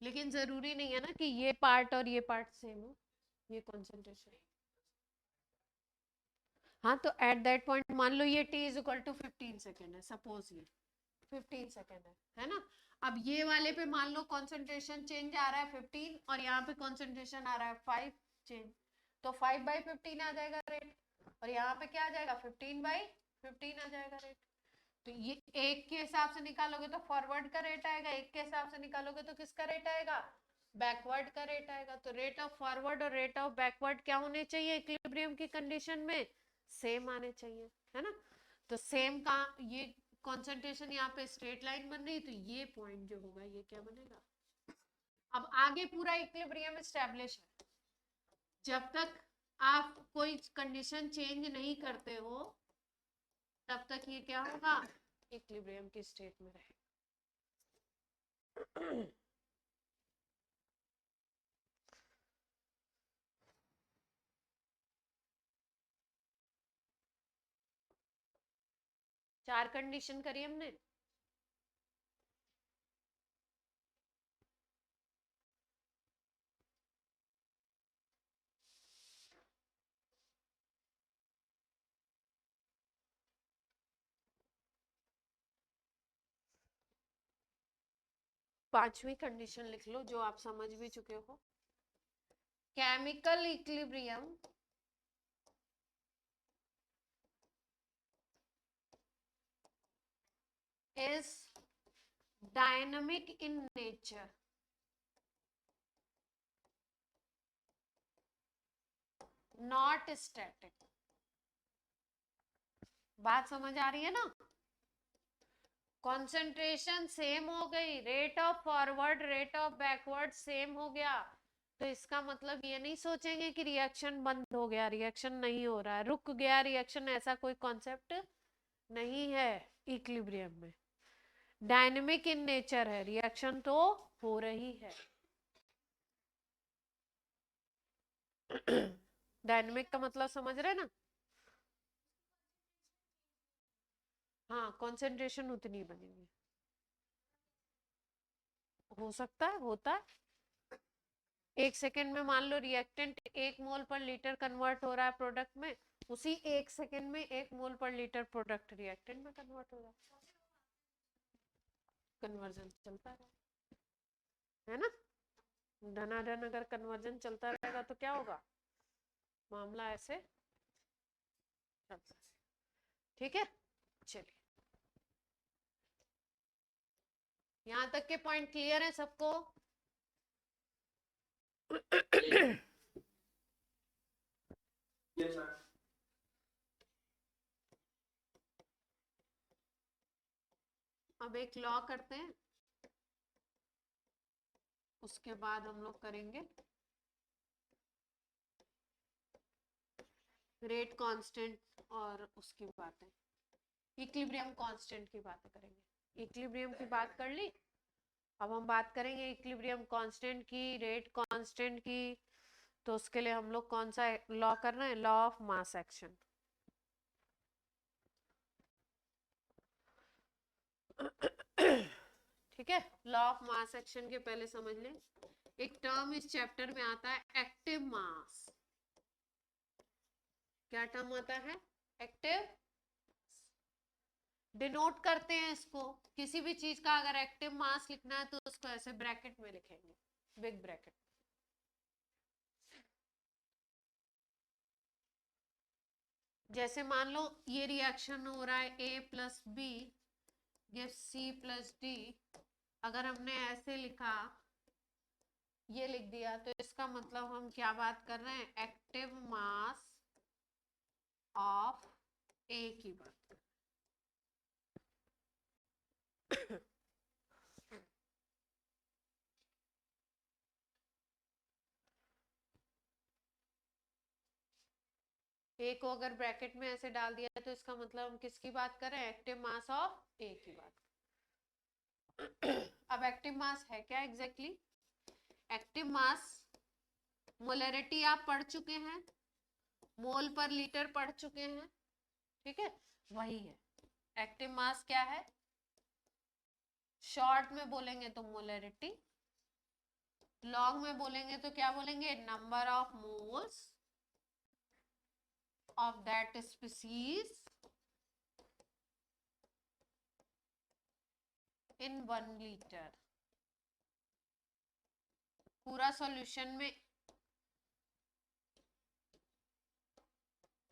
लेकिन जरूरी नहीं है ना कि ये पार्ट और ये पार्ट सेम हो, ये कंसंट्रेशन। हाँ तो एट दैट पॉइंट मान लो ये t is equal to 15 second है, सपोज ये 15 सेकेंड है ना। अब ये वाले पे मान लो कंसंट्रेशन चेंज आ रहा है 15 और यहाँ पे कंसंट्रेशन आ रहा है 5 चेंज, तो 5/15 आ जाएगा रेट, और यहाँ पे क्या आ जाएगा 15/15 आ जाएगा रेट। तो ये एक के हिसाब से निकालोगे तो फॉरवर्ड का रेट आएगा, एक के हिसाब से निकालोगे तो किसका रेट आएगा, बैकवर्ड का रेट आएगा। तो रेट ऑफ फॉरवर्ड और रेट ऑफ बैकवर्ड क्या होने चाहिए इक्विलिब्रियम की कंडीशन में, सेम आने चाहिए, है ना। तो सेम का ये कंसंट्रेशन यहाँ पे स्ट्रेट लाइन बन रही, तो ये पॉइंट जो होगा ये क्या बनेगा। अब आगे पूरा इक्विलिब्रियम एस्टेब्लिश है, जब तक आप कोई कंडीशन चेंज नहीं करते हो तब तक ये क्या होगा, इक्विलिब्रियम की स्टेट में रहेगा। 4 कंडीशन करी हमने। पांचवी कंडीशन लिख लो जो आप समझ भी चुके हो। Chemical equilibrium is dynamic in nature. Not static. बात समझ आ रही है ना? कंसंट्रेशन सेम हो गई, rate of forward rate of backward same हो गया, तो इसका मतलब ये नहीं सोचेंगे कि रिएक्शन बंद हो गया, रिएक्शन नहीं हो रहा है, रुक गया रिएक्शन, ऐसा कोई कॉन्सेप्ट नहीं है इक्विलिब्रियम में। डायनेमिक इन नेचर है, रिएक्शन तो हो रही है। डायनेमिक का मतलब समझ रहे ना? हाँ, कंसंट्रेशन उतनी बनेगी, हो सकता है, होता है। 1 सेकेंड में मान लो रिएक्टेंट 1 मोल पर लीटर कन्वर्ट हो रहा है प्रोडक्ट में, उसी 1 सेकेंड में 1 मोल पर लीटर प्रोडक्ट रिएक्टेंट में कन्वर्ट हो रहा है, कन्वर्जन चलता है ना? धनाधन अगर कन्वर्जन चलता रहेगा तो क्या होगा, मामला ऐसे चलता है। ठीक है, चलिए यहां तक के पॉइंट क्लियर है सबको? Yes, ma'am. अब एक लॉ करते हैं, उसके बाद हम लोग करेंगे रेट कांस्टेंट और उसकी बातें, इक्विलिब्रियम कांस्टेंट की बातें करेंगे। इक्विलिब्रियम की बात कर ली, अब हम बात करेंगे इक्विलिब्रियम कांस्टेंट की, रेट कांस्टेंट की। तो उसके लिए हम लोग कौन सा लॉ कर रहे हैं, लॉ ऑफ मास एक्शन। ठीक है, लॉ ऑफ मास एक्शन के पहले समझ लें, एक टर्म इस चैप्टर में आता है एक्टिव मास। क्या टर्म आता है, एक्टिव। डिनोट करते हैं इसको, किसी भी चीज का अगर एक्टिव मास लिखना है तो उसको ऐसे ब्रैकेट में लिखेंगे, बिग ब्रैकेट। जैसे मान लो ये रिएक्शन हो रहा है A plus B gives C plus D, अगर हमने ऐसे लिखा, ये लिख दिया, तो इसका मतलब हम क्या बात कर रहे हैं, एक्टिव मास ऑफ A की बात कर रहे हैं। ए को अगर ब्रैकेट में ऐसे डाल दिया तो इसका मतलब हम किसकी बात कर रहे हैं, एक्टिव मास ऑफ ए की बात। अब एक्टिव मास है क्या एग्जैक्टली, एक्टिव मास मोलरिटी आप पढ़ चुके हैं, मोल पर लीटर पढ़ चुके हैं, ठीक है, वही है एक्टिव मास। क्या है, शॉर्ट में बोलेंगे तो मोलरिटी, लॉन्ग में बोलेंगे तो क्या बोलेंगे, number of moles of that species in 1 liter। पूरा सॉल्यूशन में,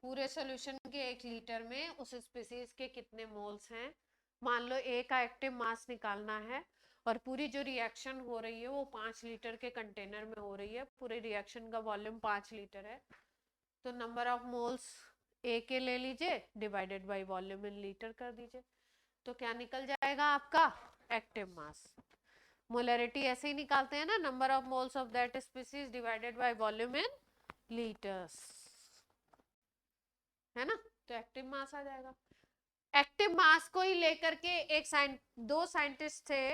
पूरे सॉल्यूशन के 1 लीटर में उस स्पीसीज के कितने मोल्स हैं, मान लो ए का एक्टिव मास निकालना है, और पूरी जो रिएक्शन हो रही है वो 5 लीटर के कंटेनर में हो रही है, पूरे रिएक्शन का वॉल्यूम 5 लीटर है, तो नंबर ऑफ मोल्स ए के ले लीजिए divided by volume in litre कर दीजिए, तो क्या निकल जाएगा आपका, एक्टिव मास। मोलरिटी ऐसे ही निकालते हैं ना, number of moles of that species divided by volume in litres, है ना, तो एक्टिव मास आ जाएगा। एक्टिव मास को ही लेकर के दो साइंटिस्ट थे,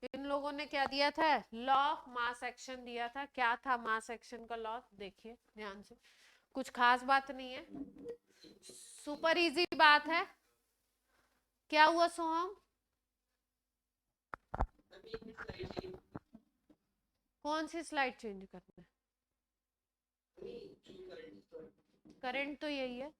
इन लोगों ने क्या दिया था, लॉ ऑफ मास एक्शन दिया था। क्या था मास एक्शन का लॉ, देखिए ध्यान से, कुछ खास बात नहीं है, सुपर इजी बात है। क्या हुआ सोहम, कौन सी स्लाइड चेंज करना है, करंट तो यही है।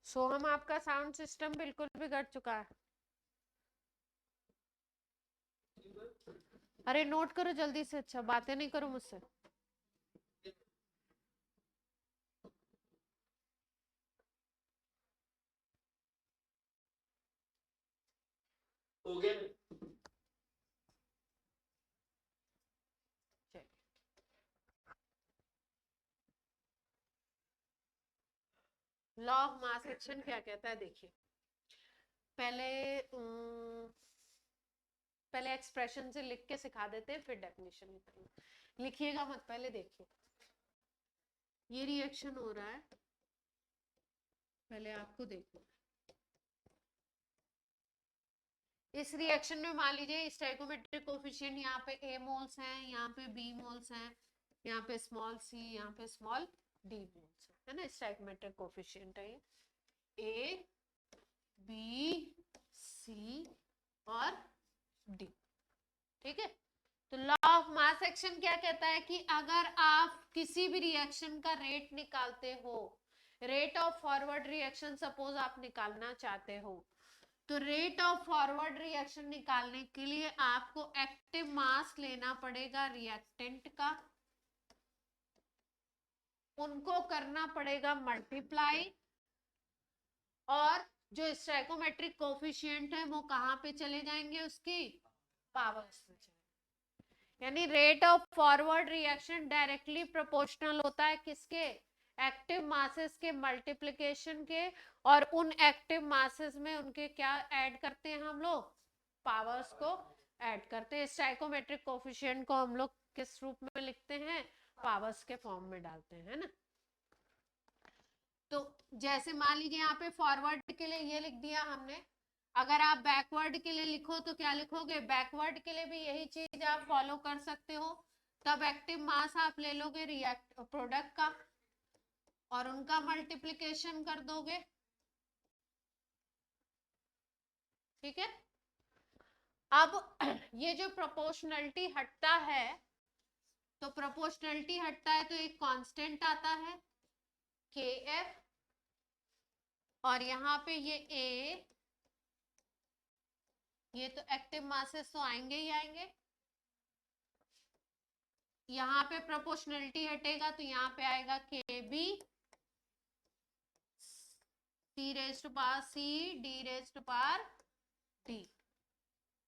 सोहम आपका साउंड सिस्टम बिल्कुल बिगड़ चुका है, अरे नोट करो जल्दी से, अच्छा बातें नहीं करो मुझसे। हो गया। लॉ ऑफ मास एक्शन क्या कहता है, देखिए पहले एक्सप्रेशन से लिख के सिखा देते हैं, फिर डेफिनेशन लिखिएगा मत, पहले देखिए ये रिएक्शन हो रहा है, पहले आपको देखो इस रिएक्शन में मान लीजिए स्टोइकोमेट्रिक कोफिशिएंट यहाँ पे A मोल्स हैं, यहाँ पे B मोल्स हैं, यहाँ पे स्मॉल c, यहाँ पे स्मॉल d मोल्स है ना, स्टोइकोमेट्रिक कोफिशिएंट है ये A B C और D, ठीक है। तो लॉ ऑफ मास एक्शन क्या कहता है कि अगर आप किसी भी रिएक्शन का रेट निकालते हो, rate of forward reaction suppose आप निकालना चाहते हो, तो रेट ऑफ फॉरवर्ड रिएक्शन निकालने के लिए आपको एक्टिव मास लेना पड़ेगा रिएक्टेंट का, उनको करना पड़ेगा मल्टीप्लाई, और जो स्टोइकोमेट्रिक कोफिशिएंट है वो कहाँ पे चले जाएंगे, उसकी पावर्स में चले, यानी rate of forward reaction directly proportional होता है किसके, एक्टिव मासेस के मल्टीप्लिकेशन के, और उन एक्टिव मासेस में उनके क्या ऐड करते हैं हम लोग, पावर्स को ऐड करते हैं। स्टोइकोमेट्रिक कोफिशिएंट को हम लोग किस रूप में लिखते हैं, पावर्स के फॉर्म में डालते हैं, है ना। तो जैसे मान लीजिए यहाँ पे फॉरवर्ड के लिए ये लिख दिया हमने, अगर आप बैकवर्ड के लिए लिखो तो क्या लिखोगे, बैकवर्ड के लिए भी यही चीज आप फॉलो कर सकते हो, तब एक्टिव मास आप ले लोगे रिएक्ट प्रोडक्ट का और उनका मल्टीप्लिकेशन कर दोगे, ठीक है। अब ये जो प्रोपोर्शनलिटी हटता है, तो प्रोपोर्शनलिटी हटता है तो एक कांस्टेंट आता है KF, और यहाँ पे ये A, ये तो एक्टिव मासेस तो आएंगे ही आएंगे, यहाँ पे प्रोपोर्शनलिटी हटेगा तो यहाँ पे आएगा KB C raised to power C D raised to power D।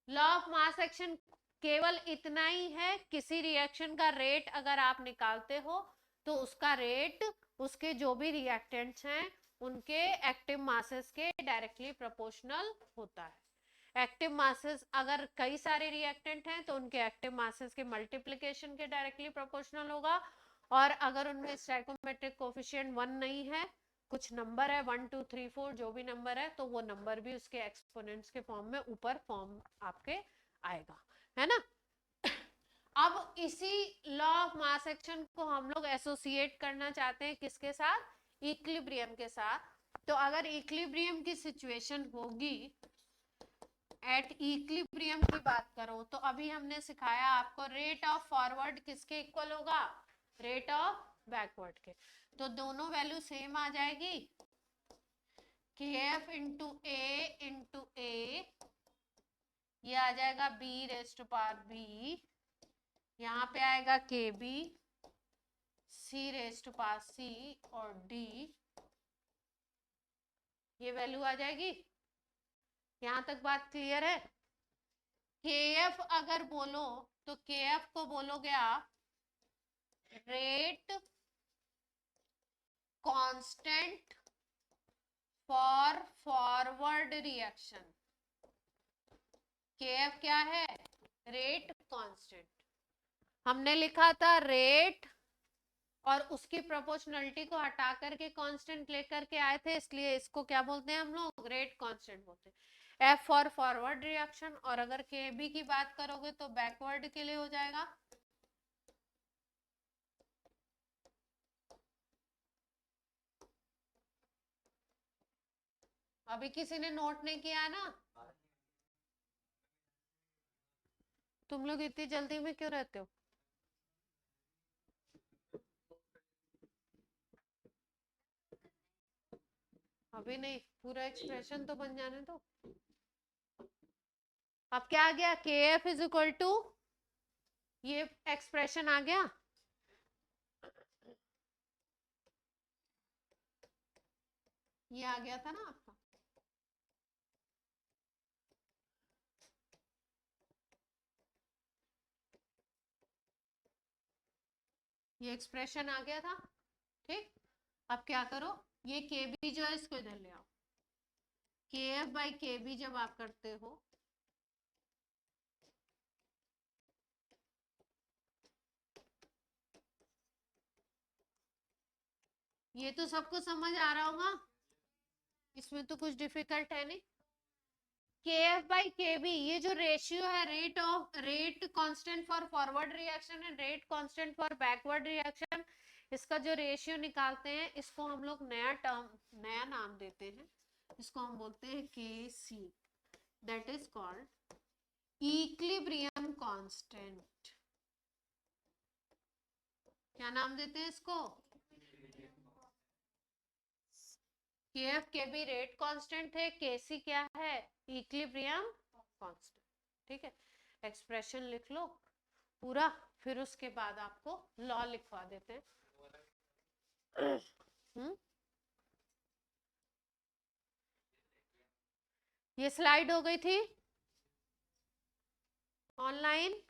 Law of mass action केवल इतना ही है, किसी रिएक्शन का रेट अगर आप निकालते हो तो उसका रेट उसके जो भी रिएक्टेंट्स हैं उनके एक्टिव मासेस के डायरेक्टली प्रोपोर्शनल होता है। एक्टिव मासेस अगर कई सारे रिएक्टेंट हैं तो उनके एक्टिव मासेस के मल्टीप्लिकेशन के डायरेक्टली प्रोपोर्शनल होगा, और अगर उनमें स्टोइकोमेट्रिक कोफिशिएंट 1 नहीं है, कुछ नंबर है 1 2 3 4 जो भी नंबर है, तो वो नंबर भी उसके एक्सपोनेंट्स के फॉर्म में ऊपर फॉर्म आपके आएगा, है ना। अब इसी लॉ ऑफ मास एक्शन को हम लोग एसोसिएट करना चाहते हैं किसके साथ, इक्विलिब्रियम के साथ। तो अगर इक्विलिब्रियम की सिचुएशन होगी, एट इक्विलिब्रियम की बात करो, तो अभी हमने सिखाया आपको रेट ऑफ फॉरवर्ड किसके इक्वल होगा, रेट ऑफ बैकवर्ड के, तो दोनों वैल्यू सेम आ जाएगी, KF इंटू A, ये आ जाएगा B raised to power B, यहाँ पे आएगा KB C raised to power C और D, ये वैल्यू आ जाएगी। यहाँ तक बात क्लियर है। KF अगर बोलो तो KF को बोलोगे आप rate constant for forward reaction. KF क्या है, रेट कांस्टेंट। हमने लिखा था रेट और उसकी प्रोपोर्शनलिटी को हटा करके कांस्टेंट लेकर के आए थे, इसलिए इसको क्या बोलते हैं हम लोग, रेट कांस्टेंट बोलते हैं। F फॉर फॉरवर्ड रिएक्शन, और अगर KB की बात करोगे तो बैकवर्ड के लिए हो जाएगा। अभी किसी ने नोट नहीं किया ना, तुम लोग इतनी जल्दी में क्यों रहते हो। अभी नहीं, पूरा एक्सप्रेशन तो बन जाने दो। अब क्या आ गया, KF इज इक्वल टू, ये एक्सप्रेशन आ गया, ये आ गया था ना आपका, ये एक्सप्रेशन आ गया था, ठीक। अब क्या करो, ये के बी जो है इसको इधर ले आओ। के एफ बाई के बी जब आप करते हो, ये तो सबको समझ आ रहा होगा, इसमें तो कुछ डिफिकल्ट है नहीं। के एफ बाई के बी, ये जो रेशियो है, rate constant for forward reaction and rate constant for backward reaction, इसका जो रेशियो निकालते हैं, इसको हम लोग नया नाम देते हैं, इसको हम बोलते हैं K c, that is called equilibrium constant. क्या नाम देते हैं इसको? के एफ के बी रेट कांस्टेंट है, के सी क्या है? इक्विलिब्रियम कांस्टेंट, ठीक है। एक्सप्रेशन लिख लो पूरा, फिर उसके बाद आपको लॉ लिखवा देते हैं। ये स्लाइड हो गई थी ऑनलाइन।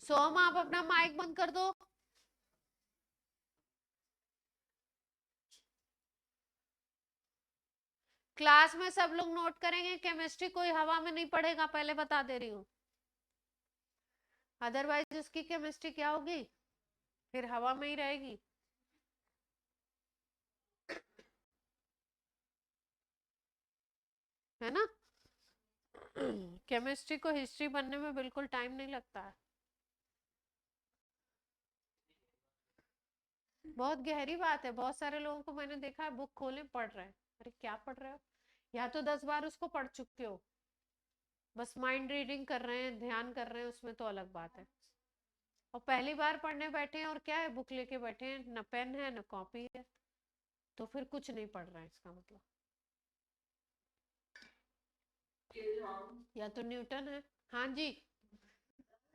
सोम आप अपना माइक बंद कर दो। क्लास में सब लोग नोट करेंगे, केमिस्ट्री कोई हवा में नहीं पढ़ेगा, पहले बता दे रही हूँ, अदरवाइज उसकी केमिस्ट्री क्या होगी, फिर हवा में ही रहेगी। है ना? केमिस्ट्री को हिस्ट्री बनने में बिल्कुल टाइम नहीं लगता है, बहुत गहरी बात है। बहुत सारे लोगों को मैंने देखा है बुक खोले पढ़ रहे हैं, अरे क्या पढ़ रहे हो, या तो 10 बार उसको पढ़ चुके हो, बस माइंड रीडिंग कर रहे हैं, ध्यान कर रहे हैं, उसमें तो अलग बात है। और पहली बार पढ़ने बैठे हैं और क्या है, बुक लेके बैठे हैं, न पेन है न कॉपी है, तो फिर कुछ नहीं पढ़ रहे हैं इसका मतलब। या तो न्यूटन है। हाँ जी,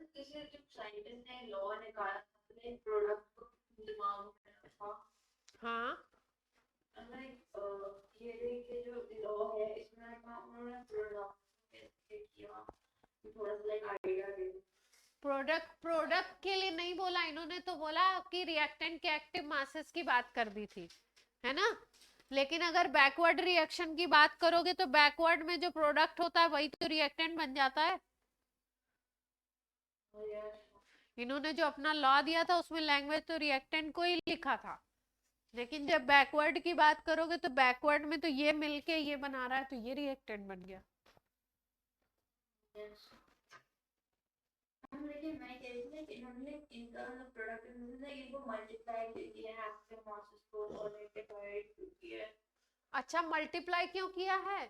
जैसे जब साइंटिस्ट ने लॉ निकाला अपने प्रोडक्ट को दिमाग में रखा, हाँ ये देखिए जो लॉ है इसमें उन्होंने प्रोडक्ट कैसे किया, थोड़ा सा लाइक आइडिया दे। प्रोडक्ट के लिए नहीं बोला इन्होंने, तो बोला कि रिएक्टेंट के एक्टिव मासेस की बात कर दी थी, है ना। लेकिन अगर बैकवर्ड रिएक्शन की बात करोगे तो बैकवर्ड में जो प्रोडक्ट होता है वही तो रिएक्टेंट बन जाता है। इन्होंने जो अपना लॉ दिया था उसमें लैंग्वेज तो रिएक्टेंट को ही लिखा था, लेकिन जब बैकवर्ड की बात करोगे तो बैकवर्ड में तो ये मिलके ये बना रहा है, तो ये रिएक्टेंट बन गया। लेकिन मैं कह रही थी कि इन्होंने इनका प्रोडक्ट इनको मल्टीप्लाई किया है एक्टिव मासेस को और डिवाइड किया है। अच्छा, मल्टीप्लाई क्यों किया है?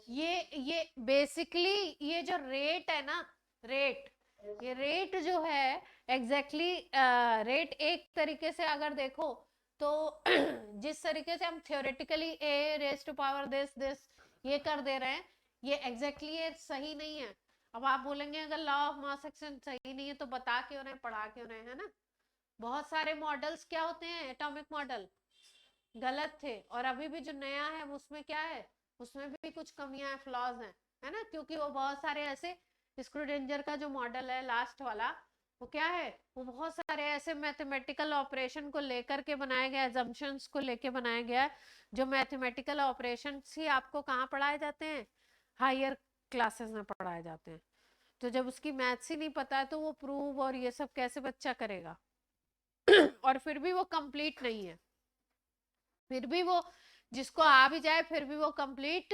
ये बेसिकली ये जो रेट है ना, रेट, ये रेट जो है एग्जैक्टली रेट एक तरीके से अगर देखो तो जिस तरीके से हम theoretically A raise to power this ये कर दे रहे हैं, ये एग्जैक्टली ये सही नहीं है। अब आप बोलेंगे अगर लॉ ऑफ मास एक्शन सही नहीं है तो बता क्यों रहे, पढ़ा क्यों रहे, है ना। बहुत सारे मॉडल्स क्या होते हैं, एटॉमिक मॉडल गलत थे, और अभी भी जो नया है उसमें क्या है, उसमें भी कुछ कमियां हैं, फ्लॉज हैं, है ना। क्योंकि वो बहुत सारे ऐसे, स्क्रूडेंजर का जो मॉडल है लास्ट वाला, वो क्या है, वो बहुत सारे ऐसे मैथमेटिकल ऑपरेशन को लेकर के बनाया गया, अजम्पशंस को लेके बनाया गया, जो मैथमेटिकल ऑपरेशंस ही आपको कहाँ पढ़ाए जाते हैं, हायर क्लासेस में पढ़ाए जाते हैं। तो जब उसकी मैथ्स ही नहीं पता है तो वो प्रूव और ये सब कैसे बच्चा करेगा। और फिर भी वो कंप्लीट नहीं है, फिर भी वो जिसको आ भी जाए फिर भी वो कंप्लीट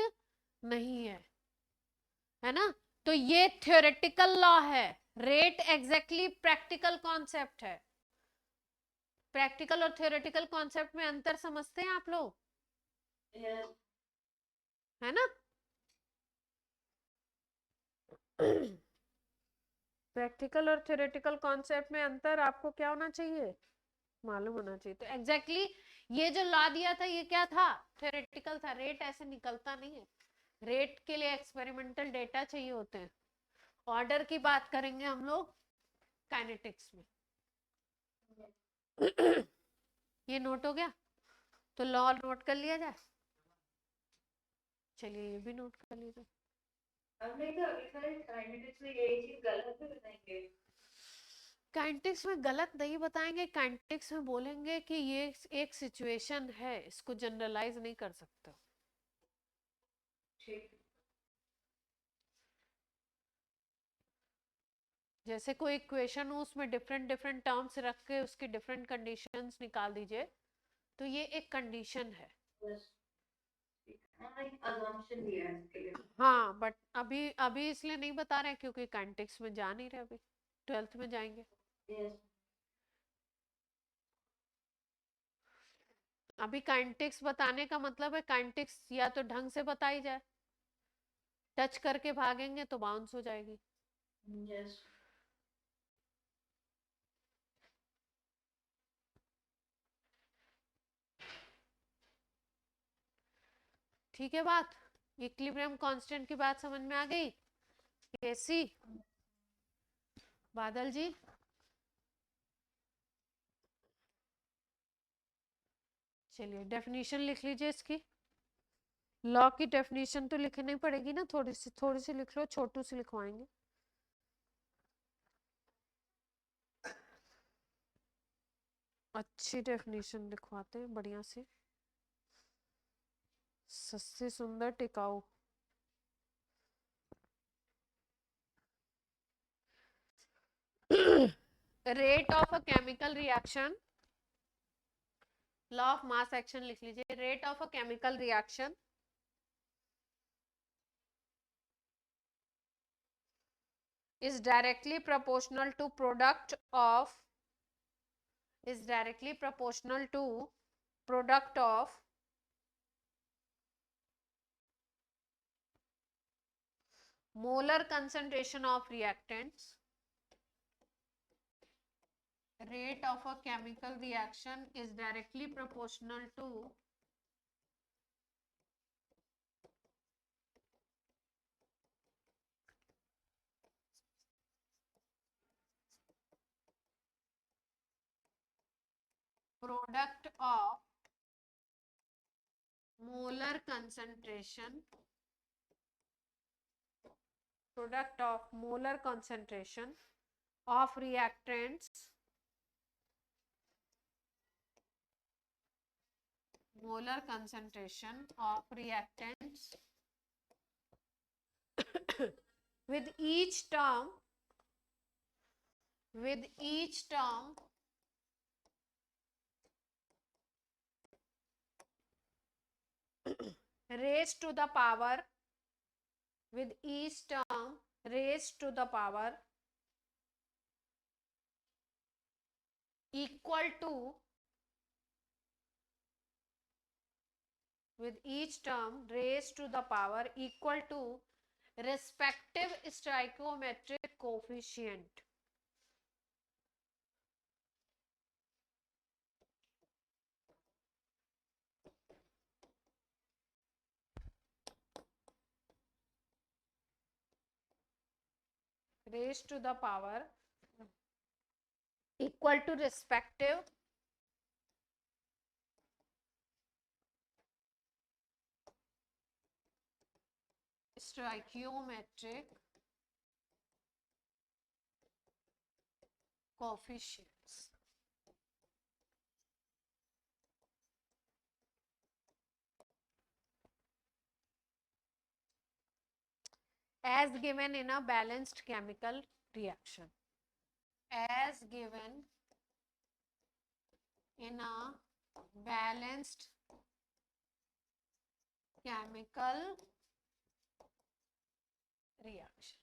नहीं है ना। तो ये थ्योरेटिकल लॉ है, रेट एग्जैक्टली प्रैक्टिकल कॉन्सेप्ट है। प्रैक्टिकल और थ्योरेटिकल कॉन्सेप्ट में अंतर समझते हैं आप लोग, है ना। प्रैक्टिकल और थ्योरेटिकल कॉन्सेप्ट में अंतर आपको क्या होना चाहिए, मालूम होना चाहिए। तो एग्जैक्टली ये जो लॉ दिया था ये क्या था, थ्योरेटिकल था। रेट ऐसे निकलता नहीं है, रेट के लिए एक्सपेरिमेंटल डेटा चाहिए होते हैं। ऑर्डर की बात करेंगे हम लोग काइनेटिक्स में। ये नोट हो गया, तो लॉ नोट कर लिया जाए, चलिए ये भी नोट कर लीजिए। हमने तो अभी सारे काइनेटिक्स में यही चीज गलत भी बताएंगे। काइनेटिक्स में गलत नहीं बताएंगे, काइनेटिक्स में बोलेंगे कि ये एक सिचुएशन है, इसको जनरलाइज नहीं कर सकते। ठीक। जैसे कोई इक्वेशन हो, उसमें डिफरेंट डिफरेंट टर्म्स रख के उसकी डिफरेंट कंडीशंस निकाल दीजिए, तो ये एक कंडीशन है। बस एक assumption दिया है इसके लिए। हाँ, बट अभी अभी इसलिए नहीं बता रहे क्योंकि काइनेटिक्स में जा नहीं रहे, अभी 12th में जाएंगे। Yes. अभी काइनेटिक्स बताने का मतलब है काइनेटिक्स या तो ढंग से बताई जाए, टच करके भागेंगे तो बाउंस हो जाएगी। Yes. ठीक है बात। इक्विलिब्रियम कांस्टेंट की बात समझ में आ गई? कैसी? बादल जी चलिए डेफिनेशन लिख लीजिए इसकी। लॉ की डेफिनेशन तो लिखनी पड़ेगी ना, थोड़ी सी लिख लो, छोटू सी लिखवाएंगे। अच्छी डेफिनेशन लिखवाते हैं, बढ़िया सी, सस्ती सुंदर टिकाऊ। Rate of a chemical reaction, law of mass action लिख लीजिए। Rate of a chemical reaction is directly proportional to product of molar concentration of reactants. Rate of a chemical reaction is directly proportional to product of molar concentration of reactants with each term raised to the power equal to respective stoichiometric coefficient. Raised to the power equal to respective stoichiometric coefficients. As given in a balanced chemical reaction. As given in a balanced chemical reaction.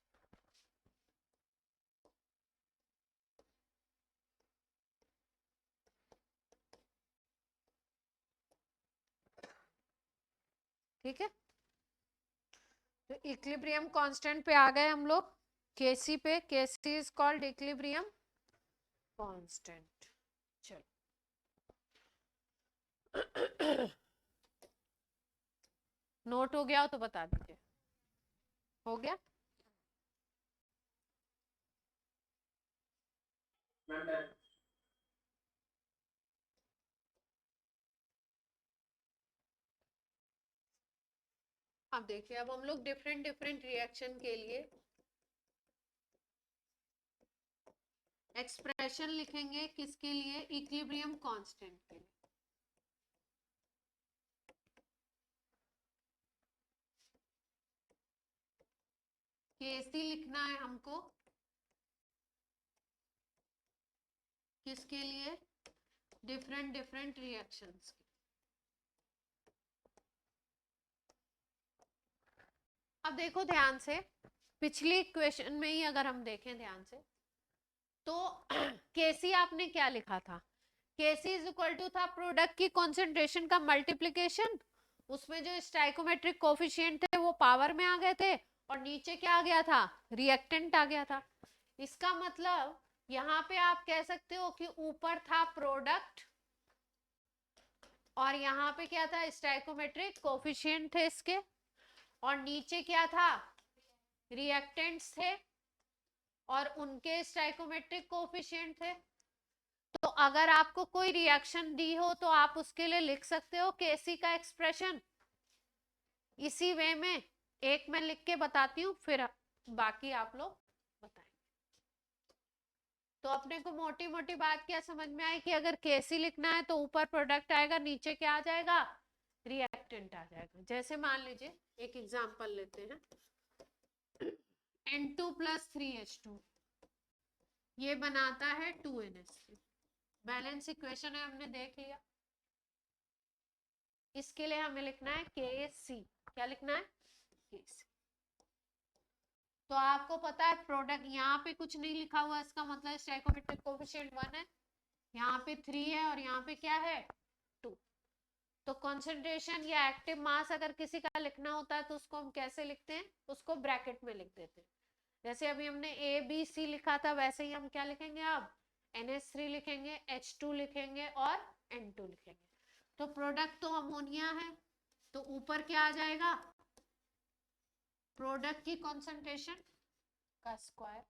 ठीक है, तो equilibrium constant पे आ गए हम लोग। केसी पे, केसी is called equilibrium constant. चलो note हो गया हो तो बता दीजिए। हो गया? अब देखिए, अब हम लोग डिफरेंट डिफरेंट रिएक्शन के लिए एक्सप्रेशन लिखेंगे। किसके लिए? इक्विलिब्रियम कांस्टेंट के लिए। केसी लिखना है हमको। किसके लिए? डिफरेंट डिफरेंट रिएक्शंस के। अब देखो ध्यान से, पिछली इक्वेशन में ही अगर हम देखें ध्यान से, तो केसी आपने क्या लिखा था? केसी इज इक्वल टू था प्रोडक्ट की कॉन्सेंट्रेशन का मल्टीप्लीकेशन, उसमें जो स्टाइकोमेट्रिक कोफिशिएंट थे वो पावर में आ गए थे, और नीचे क्या आ गया था? रिएक्टेंट आ गया था। इसका मतलब यहाँ पे आप कह सकते हो कि ऊपर था प्रोडक्ट और यहाँ पे क्या था? स्टाइकोमेट्रिक कोफिशिएंट थे इसके, और नीचे क्या था? रिएक्टेंट्स थे और उनके स्टाइकोमेट्रिक कोफिशिएंट थे। तो अगर आपको कोई रिएक्शन दी हो तो आप उसके लिए लिख सकते हो केसी का एक्सप्रेशन इसी वे में। एक मैं लिख के बताती हूँ, फिर बाकी आप लोग बताएंगे। तो अपने को मोटी मोटी बात क्या समझ में आई कि अगर केसी लिखना है तो ऊपर प्रोडक्ट आएगा, नीचे क्या आ जाएगा? रिएक्टेंट आ जाएगा। जैसे मान लीजिए एक एग्जांपल लेते हैं, N2 + 3H2 ये बनाता है 2NH3। बैलेंस इक्वेशन है, हमने देख लिया। इसके लिए हमें लिखना है KC। क्या लिखना है? KC। तो आपको पता है प्रोडक्ट, यहाँ पे कुछ नहीं लिखा हुआ, इसका मतलब स्टाइकोमेट्रिक कोफिशिएंट 1 है, यहाँ पे 3 है और यहाँ पे क्या है? 2। तो कंसंट्रेशन या एक्टिव मास अगर किसी का लिखना होता है तो उसको हम कैसे लिखते हैं? उसको ब्रैकेट में लिख देते हैं। जैसे अभी हमने ABC लिखा था, वैसे ही हम क्या लिखेंगे? अब NH3 लिखेंगे, H2 लिखेंगे और N2 लिखेंगे। तो प्रोडक्ट तो अमोनिया है, तो ऊपर क्या आ जाएगा? प्रोडक्ट की कंसंट्रेशन का स्क्वायर।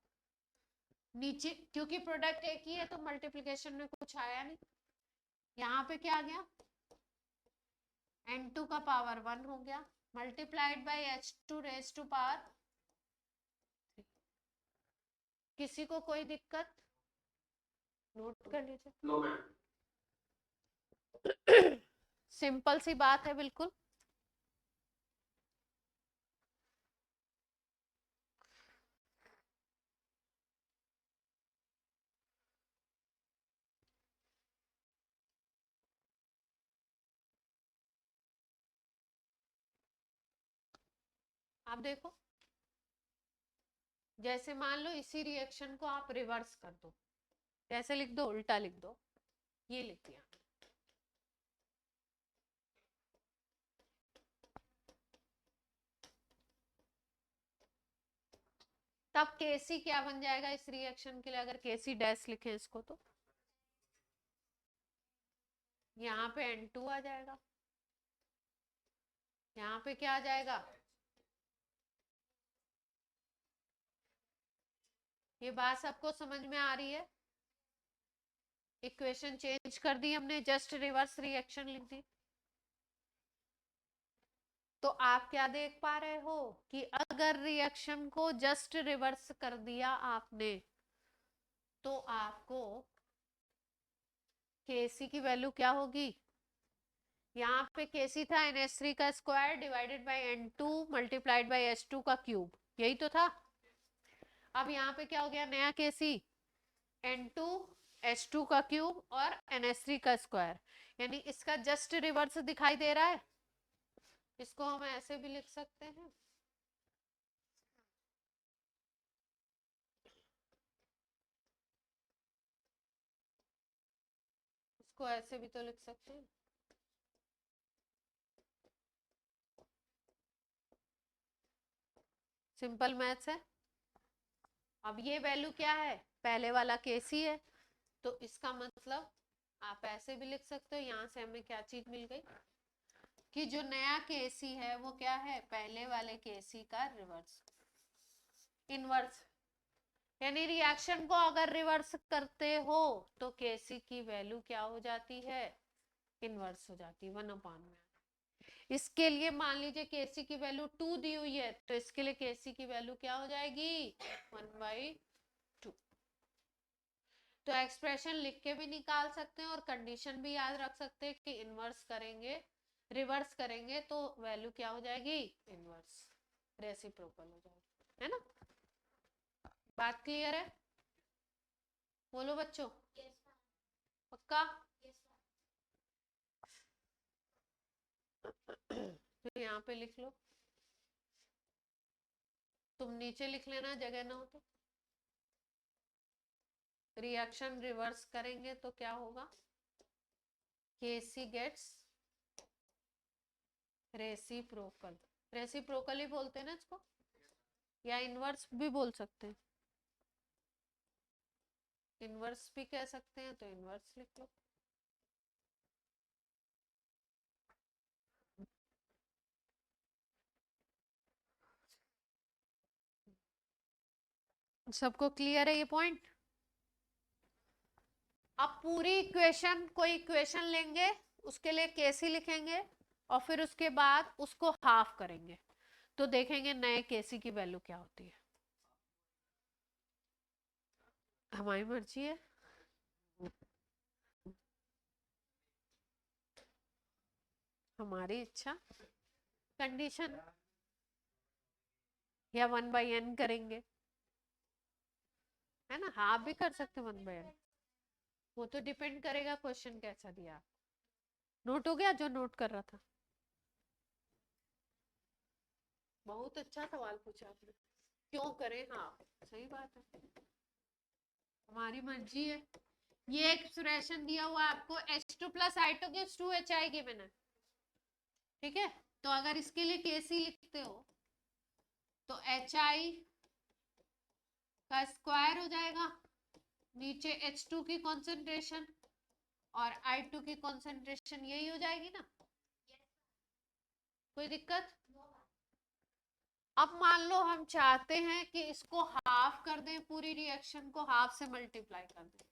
नीचे क्योंकि प्रोडक्ट एक ही है तो मल्टीप्लिकेशन में कुछ आया नहीं, यहाँ पे क्या आ गया? N2 का पावर 1 हो गया, multiplied by H2 raise to power 3। किसी को कोई दिक्कत? नोट कर लीजिए। No ma'am. सिंपल सी बात है बिल्कुल। आप देखो, जैसे मान लो इसी रिएक्शन को आप रिवर्स कर दो, कैसे लिख दो? उल्टा लिख दो। ये लिख दिया। तब केसी क्या बन जाएगा इस रिएक्शन के लिए? अगर केसी डैश लिखें इसको तो यहाँ पे N2 आ जाएगा, यहाँ पे क्या आ जाएगा? ये बात सबको समझ में आ रही है? इक्वेशन चेंज कर दी हमने, जस्ट रिवर्स रिएक्शन लिख दी। तो आप क्या देख पा रहे हो कि अगर रिएक्शन को जस्ट रिवर्स कर दिया आपने तो आपको केसी की वैल्यू क्या होगी? यहाँ पे केसी था NH3 का square divided by N2 multiplied by H2 का क्यूब, यही तो था। अब यहाँ पे क्या हो गया नया केसी? N2 H2 का क्यूब और NH3 का स्क्वायर, यानी इसका जस्ट रिवर्स दिखाई दे रहा है। इसको हम ऐसे भी लिख सकते हैं, इसको ऐसे भी तो लिख सकते हैं। सिंपल मैथ्स है। अब ये वैल्यू क्या है? पहले वाला केसी है, तो इसका मतलब आप ऐसे भी लिख सकते हो। यहाँ से हमें क्या चीज मिल गई कि जो नया केसी है वो क्या है? पहले वाले केसी का रिवर्स, इनवर्स। यानी रिएक्शन को अगर रिवर्स करते हो तो केसी की वैल्यू क्या हो जाती है? इनवर्स हो जाती है, 1/। इसके लिए मान लीजिए केसी की वैल्यू 2 दी हुई है, तो इसके लिए केसी की वैल्यू क्या हो जाएगी 1/2। तो एक्सप्रेशन लिख के भी निकाल सकते हैं और कंडीशन भी याद रख सकते हैं कि इनवर्स करेंगे, रिवर्स करेंगे तो वैल्यू क्या हो जाएगी इनवर्स, रेसिप्रोकल हो जाएगी, है ना। बात क्लियर है, बोलो बच्चों, पक्का। तो यहाँ पे लिख लो, तुम नीचे लिख लेना जगह ना हो तो। रिएक्शन रिवर्स करेंगे तो क्या होगा, केसी गेट्स रेसिप्रोकल, रेसिप्रोकल ही बोलते हैं ना इसको, या इनवर्स भी बोल सकते हैं, इनवर्स भी कह सकते हैं, तो इनवर्स लिख लो। सबको क्लियर है ये पॉइंट। अब पूरी इक्वेशन, कोई इक्वेशन लेंगे, उसके लिए केसी लिखेंगे और फिर उसके बाद उसको हाफ करेंगे, तो देखेंगे नए केसी की वैल्यू क्या होती है। हमारी मर्जी है, हमारी इच्छा। कंडीशन या 1/n करेंगे, है ना, हाफ भी कर सकते 1/n, वो तो डिपेंड करेगा क्वेश्चन कैसा दिया। नोट हो गया जो नोट कर रहा था, बहुत अच्छा सवाल पूछा आपने, क्यों करें हाफ, सही बात है, हमारी मर्जी है। ये एक्सप्रेशन दिया हुआ है आपको H2 + I2 gives 2HI given है, ठीक है। तो अगर इसके लिए केसी लिखते हो तो HI का स्क्वायर हो जाएगा, नीचे H2 की कॉन्सेंट्रेशन और I2 की कॉन्सेंट्रेशन यही हो जाएगी ना, कोई दिक्कत। अब मान लो हम चाहते हैं कि इसको हाफ कर दें, पूरी रिएक्शन को हाफ से मल्टीप्लाई कर दें,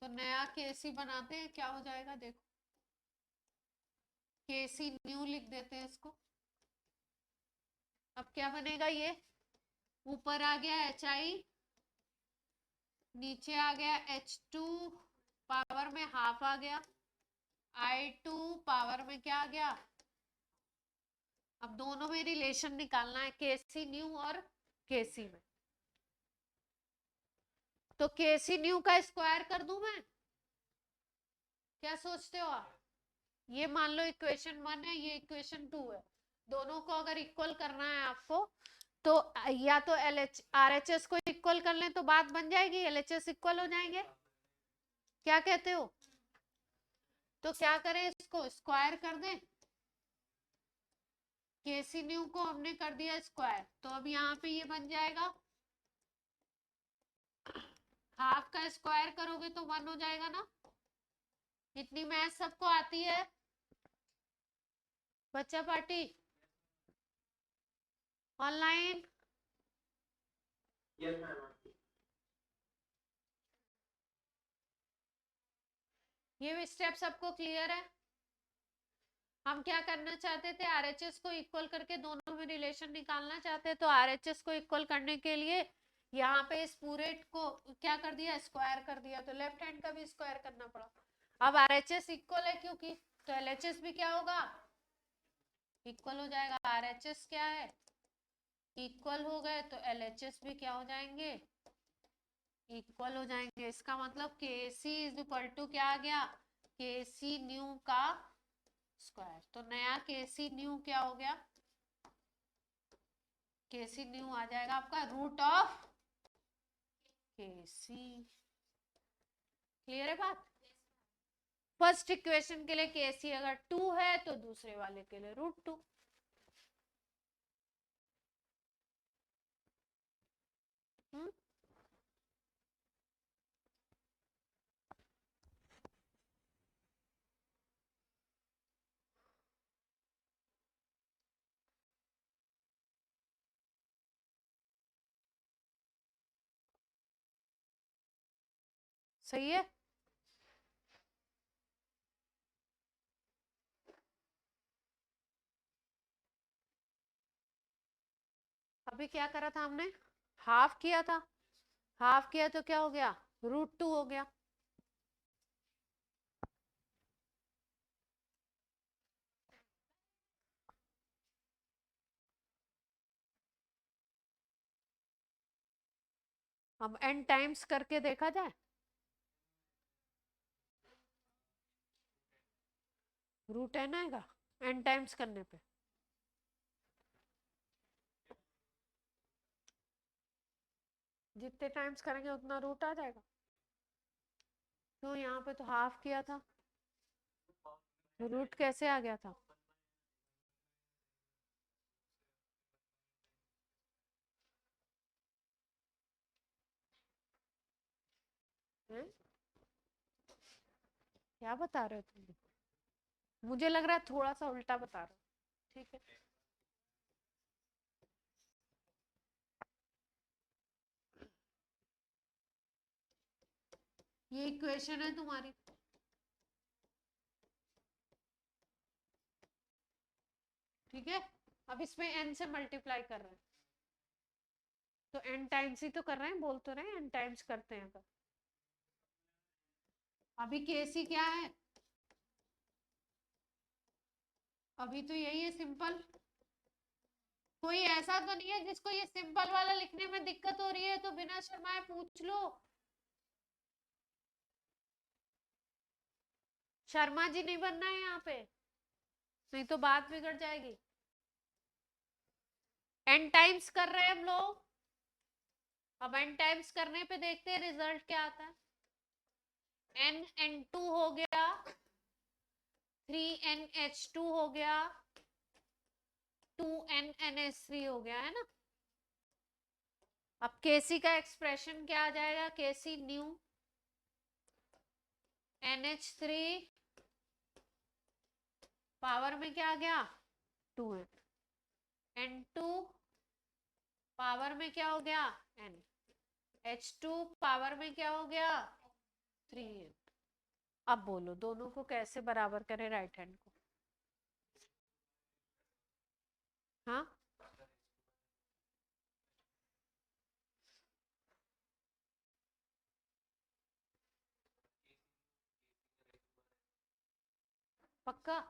तो नया केसी बनाते हैं, क्या हो जाएगा देखो, केसी न्यू लिख देते हैं इसको। अब क्या बनेगा, ये ऊपर आ गया HI, नीचे आ गया H2 पावर में हाफ आ गया, I2 पावर में क्या आ गया। अब दोनों में रिलेशन निकालना है, केसी न्यू और केसी में, तो केसी न्यू का स्क्वायर कर दूं मैं, क्या सोचते हो आप। ये मान लो इक्वेशन 1 है, ये इक्वेशन 2 है, दोनों को अगर इक्वल करना है आपको, तो या तो LH RHS को इक्वल कर लें तो बात बन जाएगी, LHS इक्वल हो जाएंगे, क्या कहते हो। तो क्या करें, इसको स्क्वायर कर दें, केसी न्यू को हमने कर दिया स्क्वायर, तो अब यहाँ पे ये बन जाएगा, हाफ का स्क्वायर करोगे तो 1 हो जाएगा ना। इतनी मैथ सबको आती है बच्चा पार्टी, ऑनलाइन। Yes, ma'am. ये स्टेप सबको क्लियर है। हम क्या करना चाहते थे, आरएचएस को इक्वल करके दोनों में रिलेशन निकालना चाहते, तो आरएचएस को इक्वल करने के लिए यहाँ पे इस पूरे को क्या कर दिया, स्क्वायर कर दिया, तो लेफ्ट हैंड का भी स्क्वायर करना पड़ा। अब आरएचएस इक्वल है क्योंकि, तो एलएचएस भी क्या होगा, इक्वल हो जाएगा। आरएचएस क्या है, इक्वल हो गए, तो एलएचएस भी क्या हो जाएंगे, इक्वल हो जाएंगे। इसका मतलब केसी इज इक्वल टू क्या आ गया, केसी न्यू का स्क्वायर, तो नया केसी न्यू क्या हो गया, केसी न्यू आ जाएगा आपका रूट ऑफ केसी। क्लियर है बात। फर्स्ट इक्वेशन के लिए केसी अगर 2 है तो दूसरे वाले के लिए √2। सही है। अभी क्या करा था हमने, हाफ किया था, हाफ किया तो क्या हो गया, √2 हो गया। अब n टाइम्स करके देखा जाए, √n आएगा n टाइम्स करने पे। जितने टाइम्स करेंगे उतना रूट आ जाएगा। तो यहाँ पे तो हाफ किया था, रूट कैसे आ गया था, हैं? क्या बता रहे हो तुम, मुझे लग रहा है थोड़ा सा उल्टा बता रहे हो। ठीक है, ये इक्वेशन है तुम्हारी, ठीक है। अब इसमें n से मल्टीप्लाई कर रहे हैं, तो n टाइम्स ही तो कर रहे हैं, बोल तो रहे हैं n टाइम्स करते हैं। तो अभी केसी क्या है, अभी तो यही है सिंपल। कोई ऐसा तो नहीं है जिसको ये सिंपल वाला लिखने में दिक्कत हो रही है, तो बिना शर्माए पूछ लो। शर्मा जी नहीं बनना है यहाँ पे, नहीं तो बात बिगड़ जाएगी। n टाइम्स कर रहे हैं हम लोग, अब n टाइम्स करने पे देखते हैं रिजल्ट क्या आता है। n(N2) हो गया, 3NH2 हो गया, 2NNH3 हो गया, है ना। अब केसी का एक्सप्रेशन क्या आ जाएगा, केसी न्यू NH3 पावर में क्या आ गया 2n, N2 पावर में क्या हो गया n, H2 पावर में क्या हो गया 3n। अब बोलो दोनों को कैसे बराबर करें राइट हैंड को, हाँ पक्का।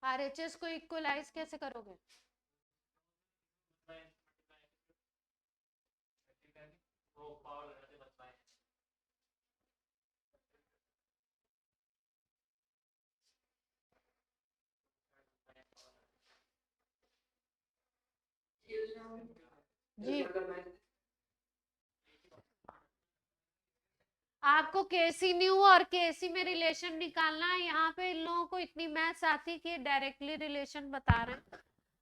आरएचएस को इक्वलाइज कैसे करोगे, जी आपको केसी न्यू और केसी में रिलेशन निकालना है। यहाँ पे इन लोगों को इतनी मैथ्स आती कि डायरेक्टली रिलेशन बता रहे हैं,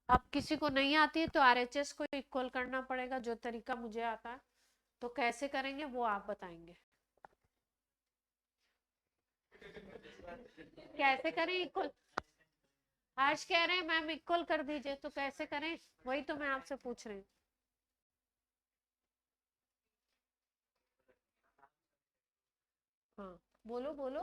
अब किसी को नहीं आती है तो आरएचएस को इक्वल करना पड़ेगा, जो तरीका मुझे आता है। तो कैसे करेंगे वो आप बताएंगे, कैसे करें इक्वल। आज कह रहे हैं मैम इक्वल कर दीजिए, तो कैसे करें, वही तो मैं आपसे पूछ रही हूँ। हाँ बोलो बोलो,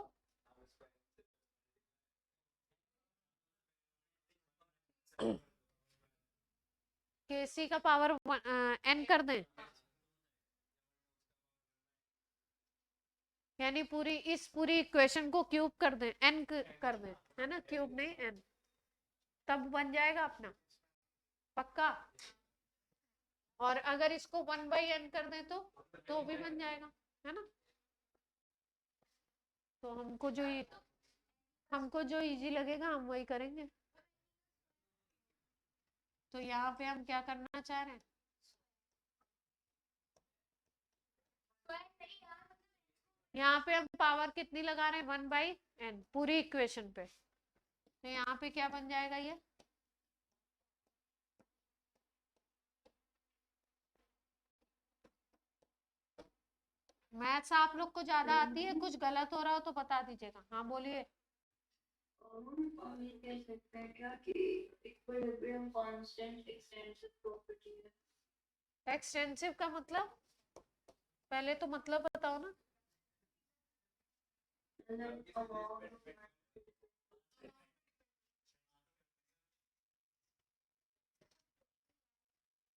केसी का पावर n कर दें, यानी इस पूरी इक्वेशन को क्यूब कर दें, n कर दें, है ना, क्यूब नहीं n, तब बन जाएगा अपना पक्का। और अगर इसको 1/n कर दें तो भी बन जाएगा, है ना। तो हमको जो इजी लगेगा हम वही करेंगे। तो यहाँ पे हम क्या करना चाह रहे हैं, यहाँ पे हम पावर कितनी लगा रहे हैं 1/n पूरी इक्वेशन पे, तो यहाँ पे क्या बन जाएगा ये, मैथ्स आप लोग को ज्यादा आती है, कुछ गलत हो रहा हो तो बता दीजिएगा। हाँ बोलिए। हम ये कह सकते हैं क्या कि इक्विलिब्रियम कांस्टेंट एक्सटेंसिव प्रॉपर्टी है। एक्सटेंसिव का मतलब, पहले तो मतलब बताओ ना। मतलब amount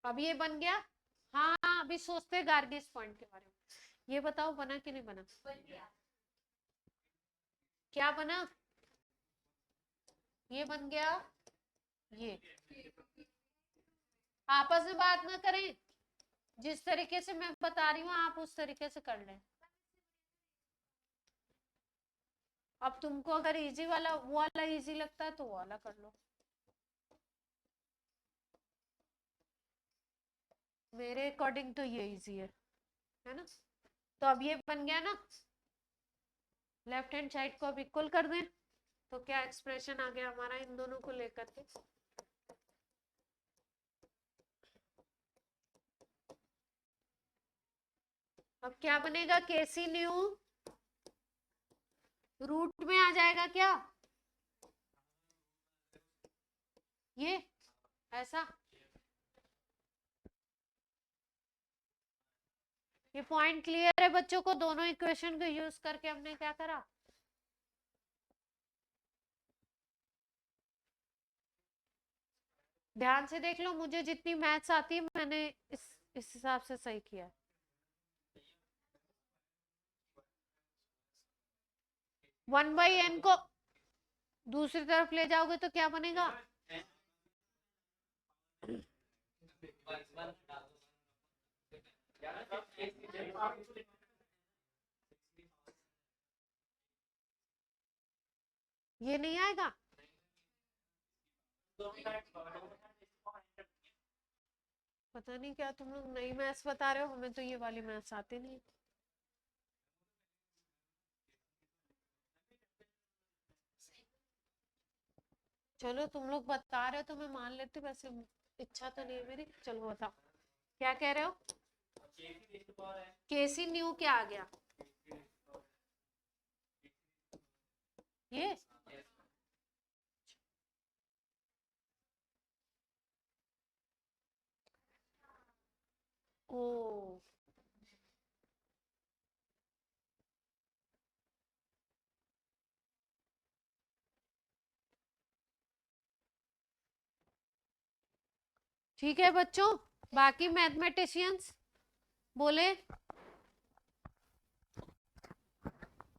अब ये बन गया। हाँ अभी सोचते हैं गार्गिस पॉइंट के बारे में। ये बताओ बना कि नहीं बना? क्या बना? ये बन गया। ये आपस में बात ना करें, जिस तरीके से मैं बता रही हूँ आप उस तरीके से कर लें। अब तुमको अगर इजी वाला वो वाला इजी लगता है तो वो वाला कर लो। मेरे अकॉर्डिंग तो ये इजी है ना? तो अब ये बन गया ना, लेफ्ट हैंड साइड को अब इक्वल कर दें तो क्या एक्सप्रेशन आ गया हमारा इन दोनों को लेकर के? अब क्या बनेगा? केसी न्यू रूट में आ जाएगा क्या? ये ऐसा ये पॉइंट क्लियर है बच्चों को? दोनों इक्वेशन को यूज करके हमने क्या करा? ध्यान से देख लो, मुझे जितनी मैथ्स आती है मैंने इस हिसाब से सही किया। वन बाई एन को दूसरी तरफ ले जाओगे तो क्या बनेगा? ये नहीं आएगा? पता नहीं क्या तुम लोग नई मैथ्स बता रहे हो, हमें तो ये वाली मैथ्स आती नहीं। चलो तुम लोग बता रहे हो तो मैं मान लेती, वैसे इच्छा तो नहीं है मेरी। चलो बताओ क्या कह रहे हो? केसी न्यू क्या आ गया? ये ओ ठीक है बच्चों, बाकी मैथमेटिशियंस बोले।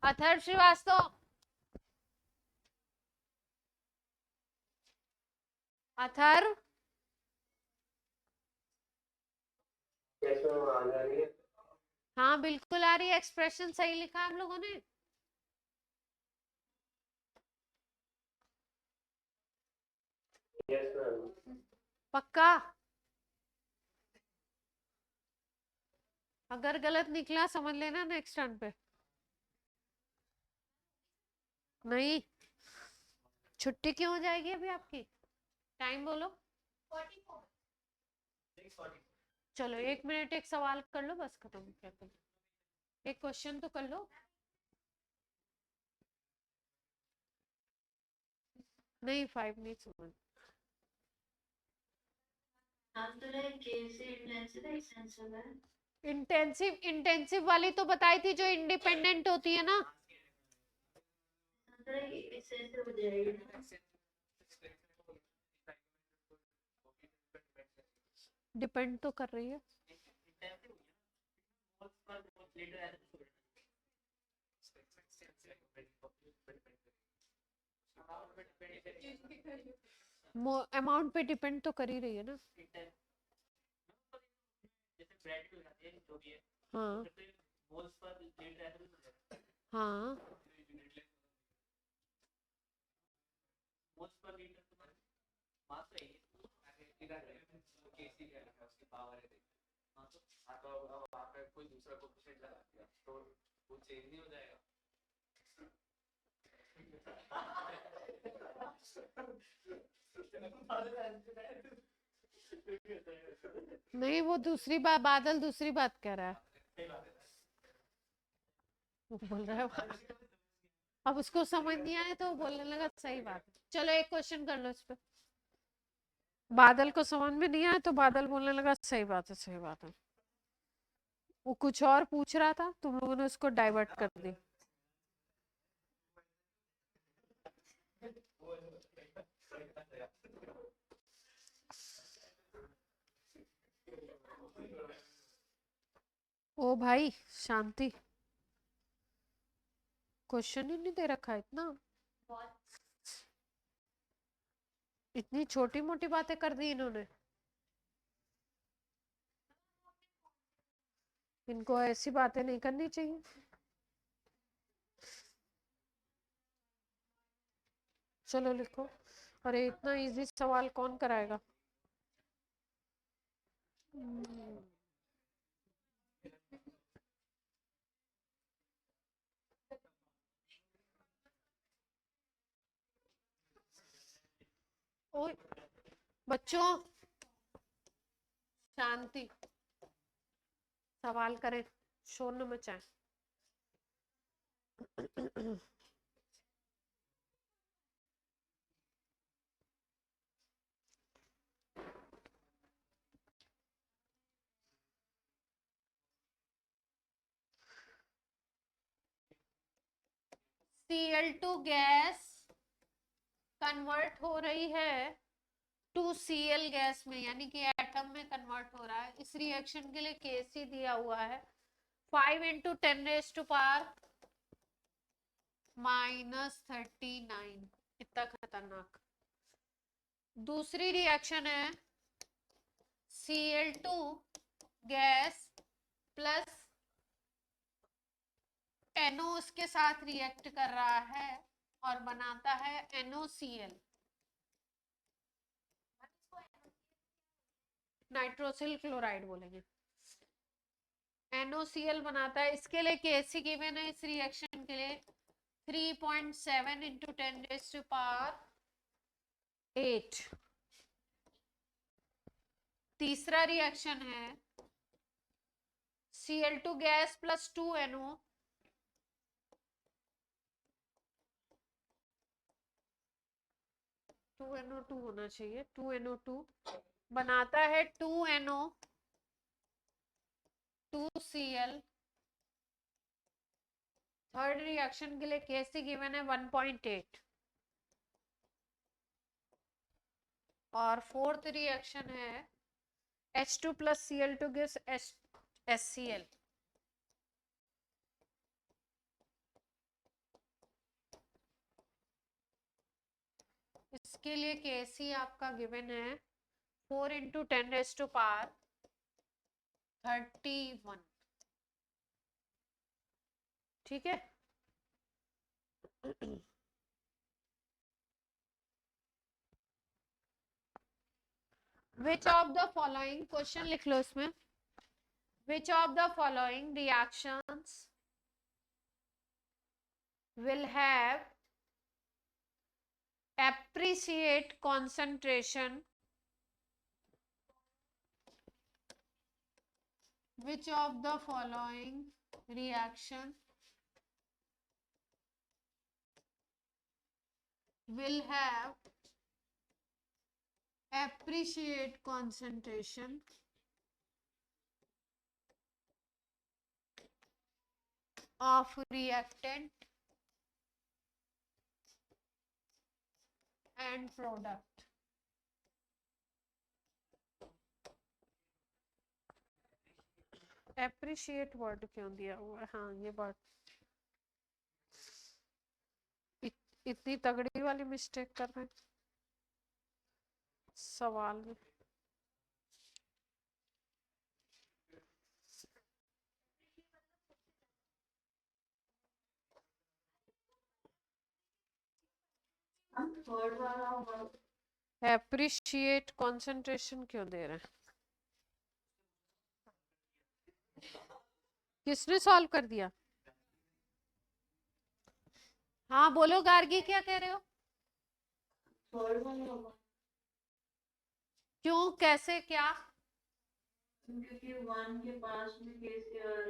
अथर्व श्रीवास्तव, अथर्व कैसे आ जा रही है? हाँ बिल्कुल आ रही है। एक्सप्रेशन सही लिखा है हम लोगों ने। Yes ma'am. पक्का? अगर गलत निकला समझ लेना नेक्स्ट टर्न पे। नहीं, छुट्टी क्यों हो जाएगी अभी आपकी? टाइम बोलो। 44 चलो 1 मिनट एक सवाल कर लो, बस खत्म कर दो। एक क्वेश्चन तो कर लो। नहीं 5 नहीं समझ। आप तो लाइक कैसे इंटेंसिव एक्सटेंसिव है? इंटेंसिव वाली तो बताई थी जो इंडिपेंडेंट होती है ना। तो लाइक एक्सटेंसिव हो जाएगी ना? डिपेंड तो कर रही है। अमाउंट पे डिपेंड तो कर ही रही है ना। हाँ हाँ कोई दूसरा कोएफिशिएंट लगा दिया तो वो चेंज नहीं हो जाएगा। नहीं वो दूसरी बात, बादल दूसरी बात कह रहा है। वो बोल रहा है अब उसको समझ नहीं आया तो वो बोलने लगा सही बात है। चलो एक क्वेश्चन कर लो इस पे। बादल को समझ में नहीं आया तो बादल बोलने लगा सही बात है सही बात है। वो कुछ और पूछ रहा था, तुम लोगों ने उसको डाइवर्ट कर दिया। ओ भाई शांति, क्वेश्चन ही नहीं दे रखा है इतना, बहुत इतनी छोटी मोटी बातें कर दी इन्होंने। इनको ऐसी बातें नहीं करनी चाहिए। चलो लिखो। अरे इतना इजी सवाल कौन कराएगा। ओए बच्चों शांति, सवाल करें, शोर न मचाएं। Cl2 गैस कन्वर्ट हो रही है टू Cl गैस में, यानी कि एटम में कन्वर्ट हो रहा है। इस रिएक्शन के लिए Kc दिया हुआ है 5 × 10⁻⁻39, इतना खतरनाक। दूसरी रिएक्शन है Cl2 गैस प्लस NO उसके साथ रिएक्ट कर रहा है और बनाता है NOCl, नाइट्रोसिल क्लोराइड बोलेंगे। NOCl बनाता है। इसके लिए Kc गिवन है इस रिएक्शन के लिए 3.7 × 10⁸ तीसरा रिएक्शन है Cl2 gas plus 2NO, NO2 होना चाहिए, 2NO2 बनाता है 2NO 2Cl। थर्ड रिएक्शन के लिए Kc गिवन है 1.8 और फोर्थ रिएक्शन है H2 plus Cl2 gives HCl। इसके लिए Kc आपका गिवन है 4 × 10⁻31, ठीक है। Which of the following, question लिख लो इसमें, which of the following reactions will have appreciate concentration, which of the following reaction will have appreciate concentration of reactant and product? appreciate word क्यों दिया हुआ है? हाँ ये बात, इतनी तगड़ी वाली मिस्टेक कर रहे हैं सवाल में। थर्ड वाला होगा। एप्रिशिएट कंसंट्रेशन क्यों दे रहे हैं? किसने सॉल्व कर दिया? हाँ बोलो गार्गी, क्या कह रहे हो? थर्ड वाला होगा क्यों, कैसे, क्या? क्योंकि 1 के पास में केसी और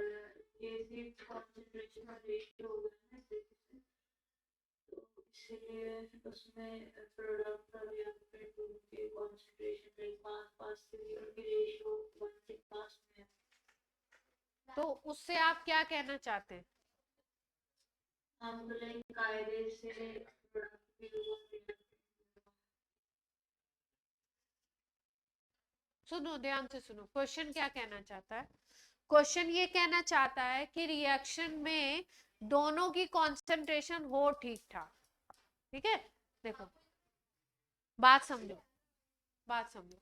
केसी कंसंट्रेशन का रेशियो होगा ना 6, तो इसलिए उसमें प्रोडक्ट का रिएक्टेंट के कंसंट्रेशन में 5 से उनकी रेशियो 1 के पास में है। तो उससे आप क्या कहना चाहते हैं? हम तो लाइक कायदे से प्रोडक्ट के रिएक्टेंट। सुनो ध्यान से सुनो, क्वेश्चन क्या कहना चाहता है? क्वेश्चन ये कहना चाहता है कि रिएक्शन में दोनों की कॉन्सेंट्रेशन हो ठीक ठाक। ठीक है, देखो बात समझो, बात समझो।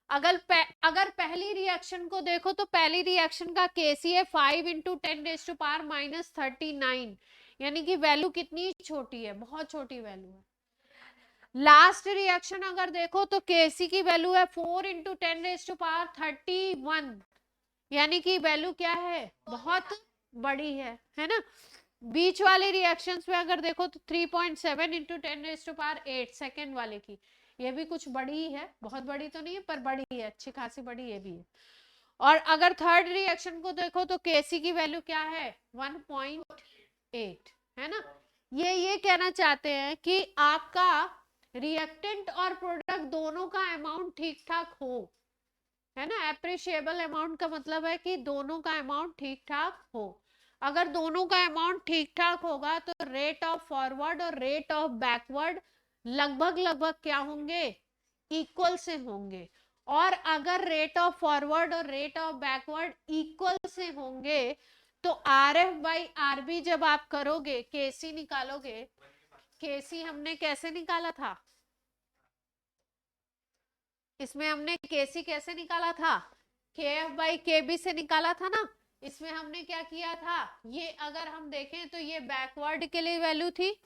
अगर पहली रिएक्शन को देखो तो पहली रिएक्शन का केसी है 5 इंटू 10⁻−39, यानी कि वैल्यू कितनी छोटी है, बहुत छोटी वैल्यू है। लास्ट रिएक्शन अगर देखो तो केसी की वैल्यू है 4 इंटू 10⁻31, यानी कि वैल्यू क्या है, बहुत बड़ी है ना। बीच वाले रिएक्शंस में अगर देखो तो 3.7 इंटू 10⁸ सेकेंड वाले की, ये भी कुछ बड़ी है, बहुत बड़ी तो नहीं है पर बड़ी है, अच्छी खासी बड़ी ये भी है। और अगर थर्ड रिएक्शन को देखो तो केसी की वैल्यू क्या है 1.8, है ना। ये कहना चाहते हैं कि आपका रिएक्टेंट और प्रोडक्ट दोनों का अमाउंट ठीक ठाक हो, है ना। एप्रिशिएबल अमाउंट का मतलब है कि दोनों का अमाउंट ठीक ठाक हो। अगर दोनों का अमाउंट ठीक ठाक होगा तो रेट ऑफ फॉरवर्ड और रेट ऑफ बैकवर्ड लगभग क्या होंगे, इक्वल से होंगे। और अगर रेट ऑफ फॉरवर्ड और रेट ऑफ बैकवर्ड इक्वल से होंगे तो R F by R B जब आप करोगे, केसी निकालोगे, केसी हमने कैसे निकाला था, इसमें हमने केसी कैसे निकाला था, के एफ बाई के बी से निकाला था ना। इसमें हमने क्या किया था, ये अगर हम देखें तो ये बैकवर्ड के लिए वैल्यू थी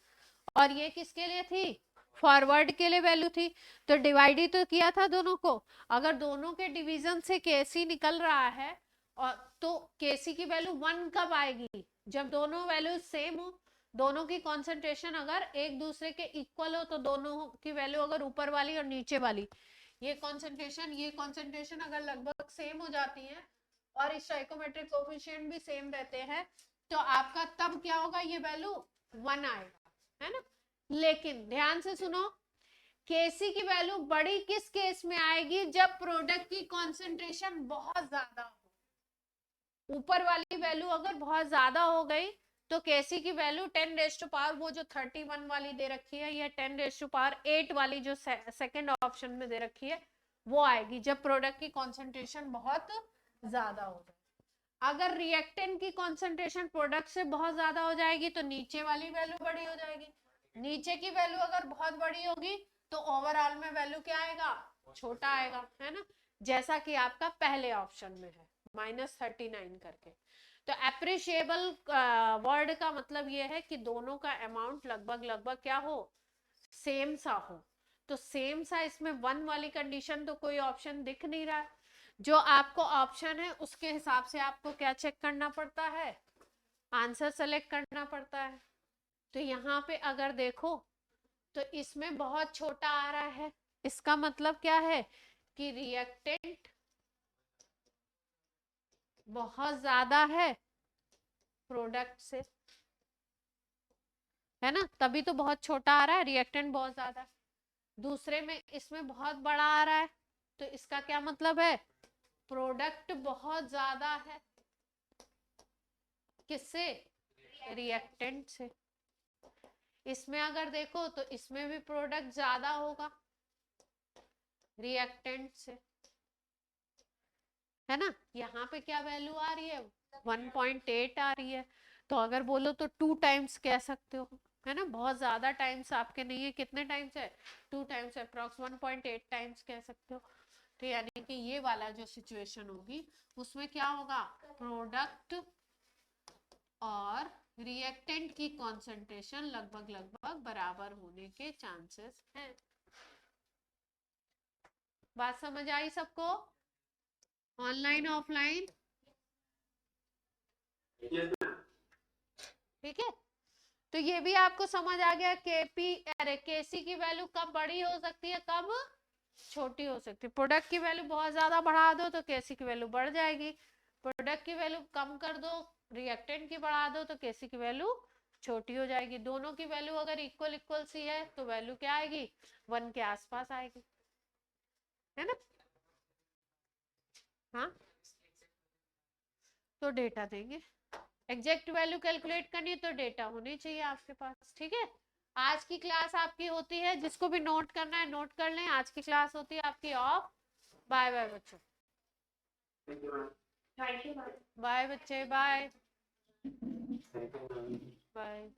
और ये किसके लिए थी, फॉरवर्ड के लिए वैल्यू थी। तो डिवाइड ही तो किया था दोनों को। अगर दोनों के डिवीजन से केसी निकल रहा है और तो केसी की वैल्यू 1 कब आएगी, जब दोनों वैल्यू सेम हो, दोनों की कॉन्सेंट्रेशन अगर एक दूसरे के इक्वल हो, तो दोनों की वैल्यू अगर ऊपर वाली और नीचे वाली ये कॉन्सेंट्रेशन अगर लगभग सेम हो जाती है और स्टोइकोमेट्रिक कोएफिशिएंट भी सेम रहते हैं, तो आपका तब क्या होगा, ये वैल्यू 1 आएगा, है ना। लेकिन ध्यान से सुनो, केसी की वैल्यू बड़ी किस केस में आएगी, जब प्रोडक्ट की कॉन्सेंट्रेशन बहुत ज्यादा हो। ऊपर वाली वैल्यू अगर बहुत ज्यादा हो गई तो केसी की वैल्यू 10⁻, वो जो 31 वाली दे रखी है, या 10⁸8 वाली जो सेकंड ऑप्शन में दे रखी है वो आएगी, जब प्रोडक्ट की कॉन्सेंट्रेशन बहुत ज्यादा हो जाए। अगर रिएक्टेंट की कॉन्सेंट्रेशन प्रोडक्ट से बहुत ज्यादा हो जाएगी तो नीचे वाली वैल्यू बड़ी हो जाएगी। नीचे की वैल्यू अगर बहुत बड़ी होगी तो ओवरऑल में वैल्यू क्या आएगा, छोटा आएगा, है ना। जैसा कि आपका पहले ऑप्शन में है -39 करके। तो एप्रिशिएबल वर्ड का मतलब ये है कि दोनों का अमाउंट लगभग क्या हो, सेम सा हो। तो सेम सा, इसमें 1 वाली कंडीशन तो कोई ऑप्शन दिख नहीं रहा है। जो आपको ऑप्शन है उसके हिसाब से आपको क्या चेक करना पड़ता है, आंसर सेलेक्ट करना पड़ता है। तो यहाँ पे अगर देखो तो इसमें बहुत छोटा आ रहा है, इसका मतलब क्या है कि रिएक्टेंट बहुत ज्यादा है प्रोडक्ट से, है ना, तभी तो बहुत छोटा आ रहा है, रिएक्टेंट बहुत ज्यादा है। दूसरे में इसमें बहुत बड़ा आ रहा है, तो इसका क्या मतलब है, प्रोडक्ट बहुत ज्यादा है किससे, रिएक्टेंट से। इसमें अगर देखो तो इसमें भी प्रोडक्ट ज्यादा होगा रिएक्टेंट से, है ना। यहाँ पे क्या वैल्यू आ रही है, 1.8 आ रही है। तो अगर बोलो तो 2 टाइम्स कह सकते हो, है ना। बहुत ज्यादा टाइम्स आपके नहीं है, कितने टाइम्स है, 2 टाइम्स, अप्रॉक्स 1.8 टाइम्स कह सकते हो। तो यानी कि ये वाला जो सिचुएशन होगी उसमें क्या होगा, प्रोडक्ट और रिएक्टेंट की कॉन्सेंट्रेशन लगभग बराबर होने के चांसेस हैं। बात समझ आई सबको, ऑनलाइन ऑफलाइन, ठीक है। तो ये भी आपको समझ आ गया, केसी की वैल्यू कब बड़ी हो सकती है, कब छोटी हो सकती है। प्रोडक्ट की वैल्यू बहुत ज्यादा बढ़ा दो तो केसी की वैल्यू बढ़ जाएगी, प्रोडक्ट की वैल्यू कम कर दो, रिएक्टेंट की बढ़ा दो तो केसी की वैल्यू छोटी हो जाएगी। दोनों की वैल्यू अगर इक्वल सी है तो वैल्यू क्या आएगी, 1 के आसपास आएगी, है ना। हाँ, तो डेटा देंगे, एग्जैक्ट वैल्यू कैलकुलेट करनी तो डेटा होनी चाहिए आपके पास, ठीक है। आज की क्लास आपकी होती है, जिसको भी नोट करना है नोट कर लें, आज की क्लास होती है आपकी ऑफ। बाय बाय बच्चों। Thank you ma'am. बाय बच्चे, bye thank you ma'am. Bye.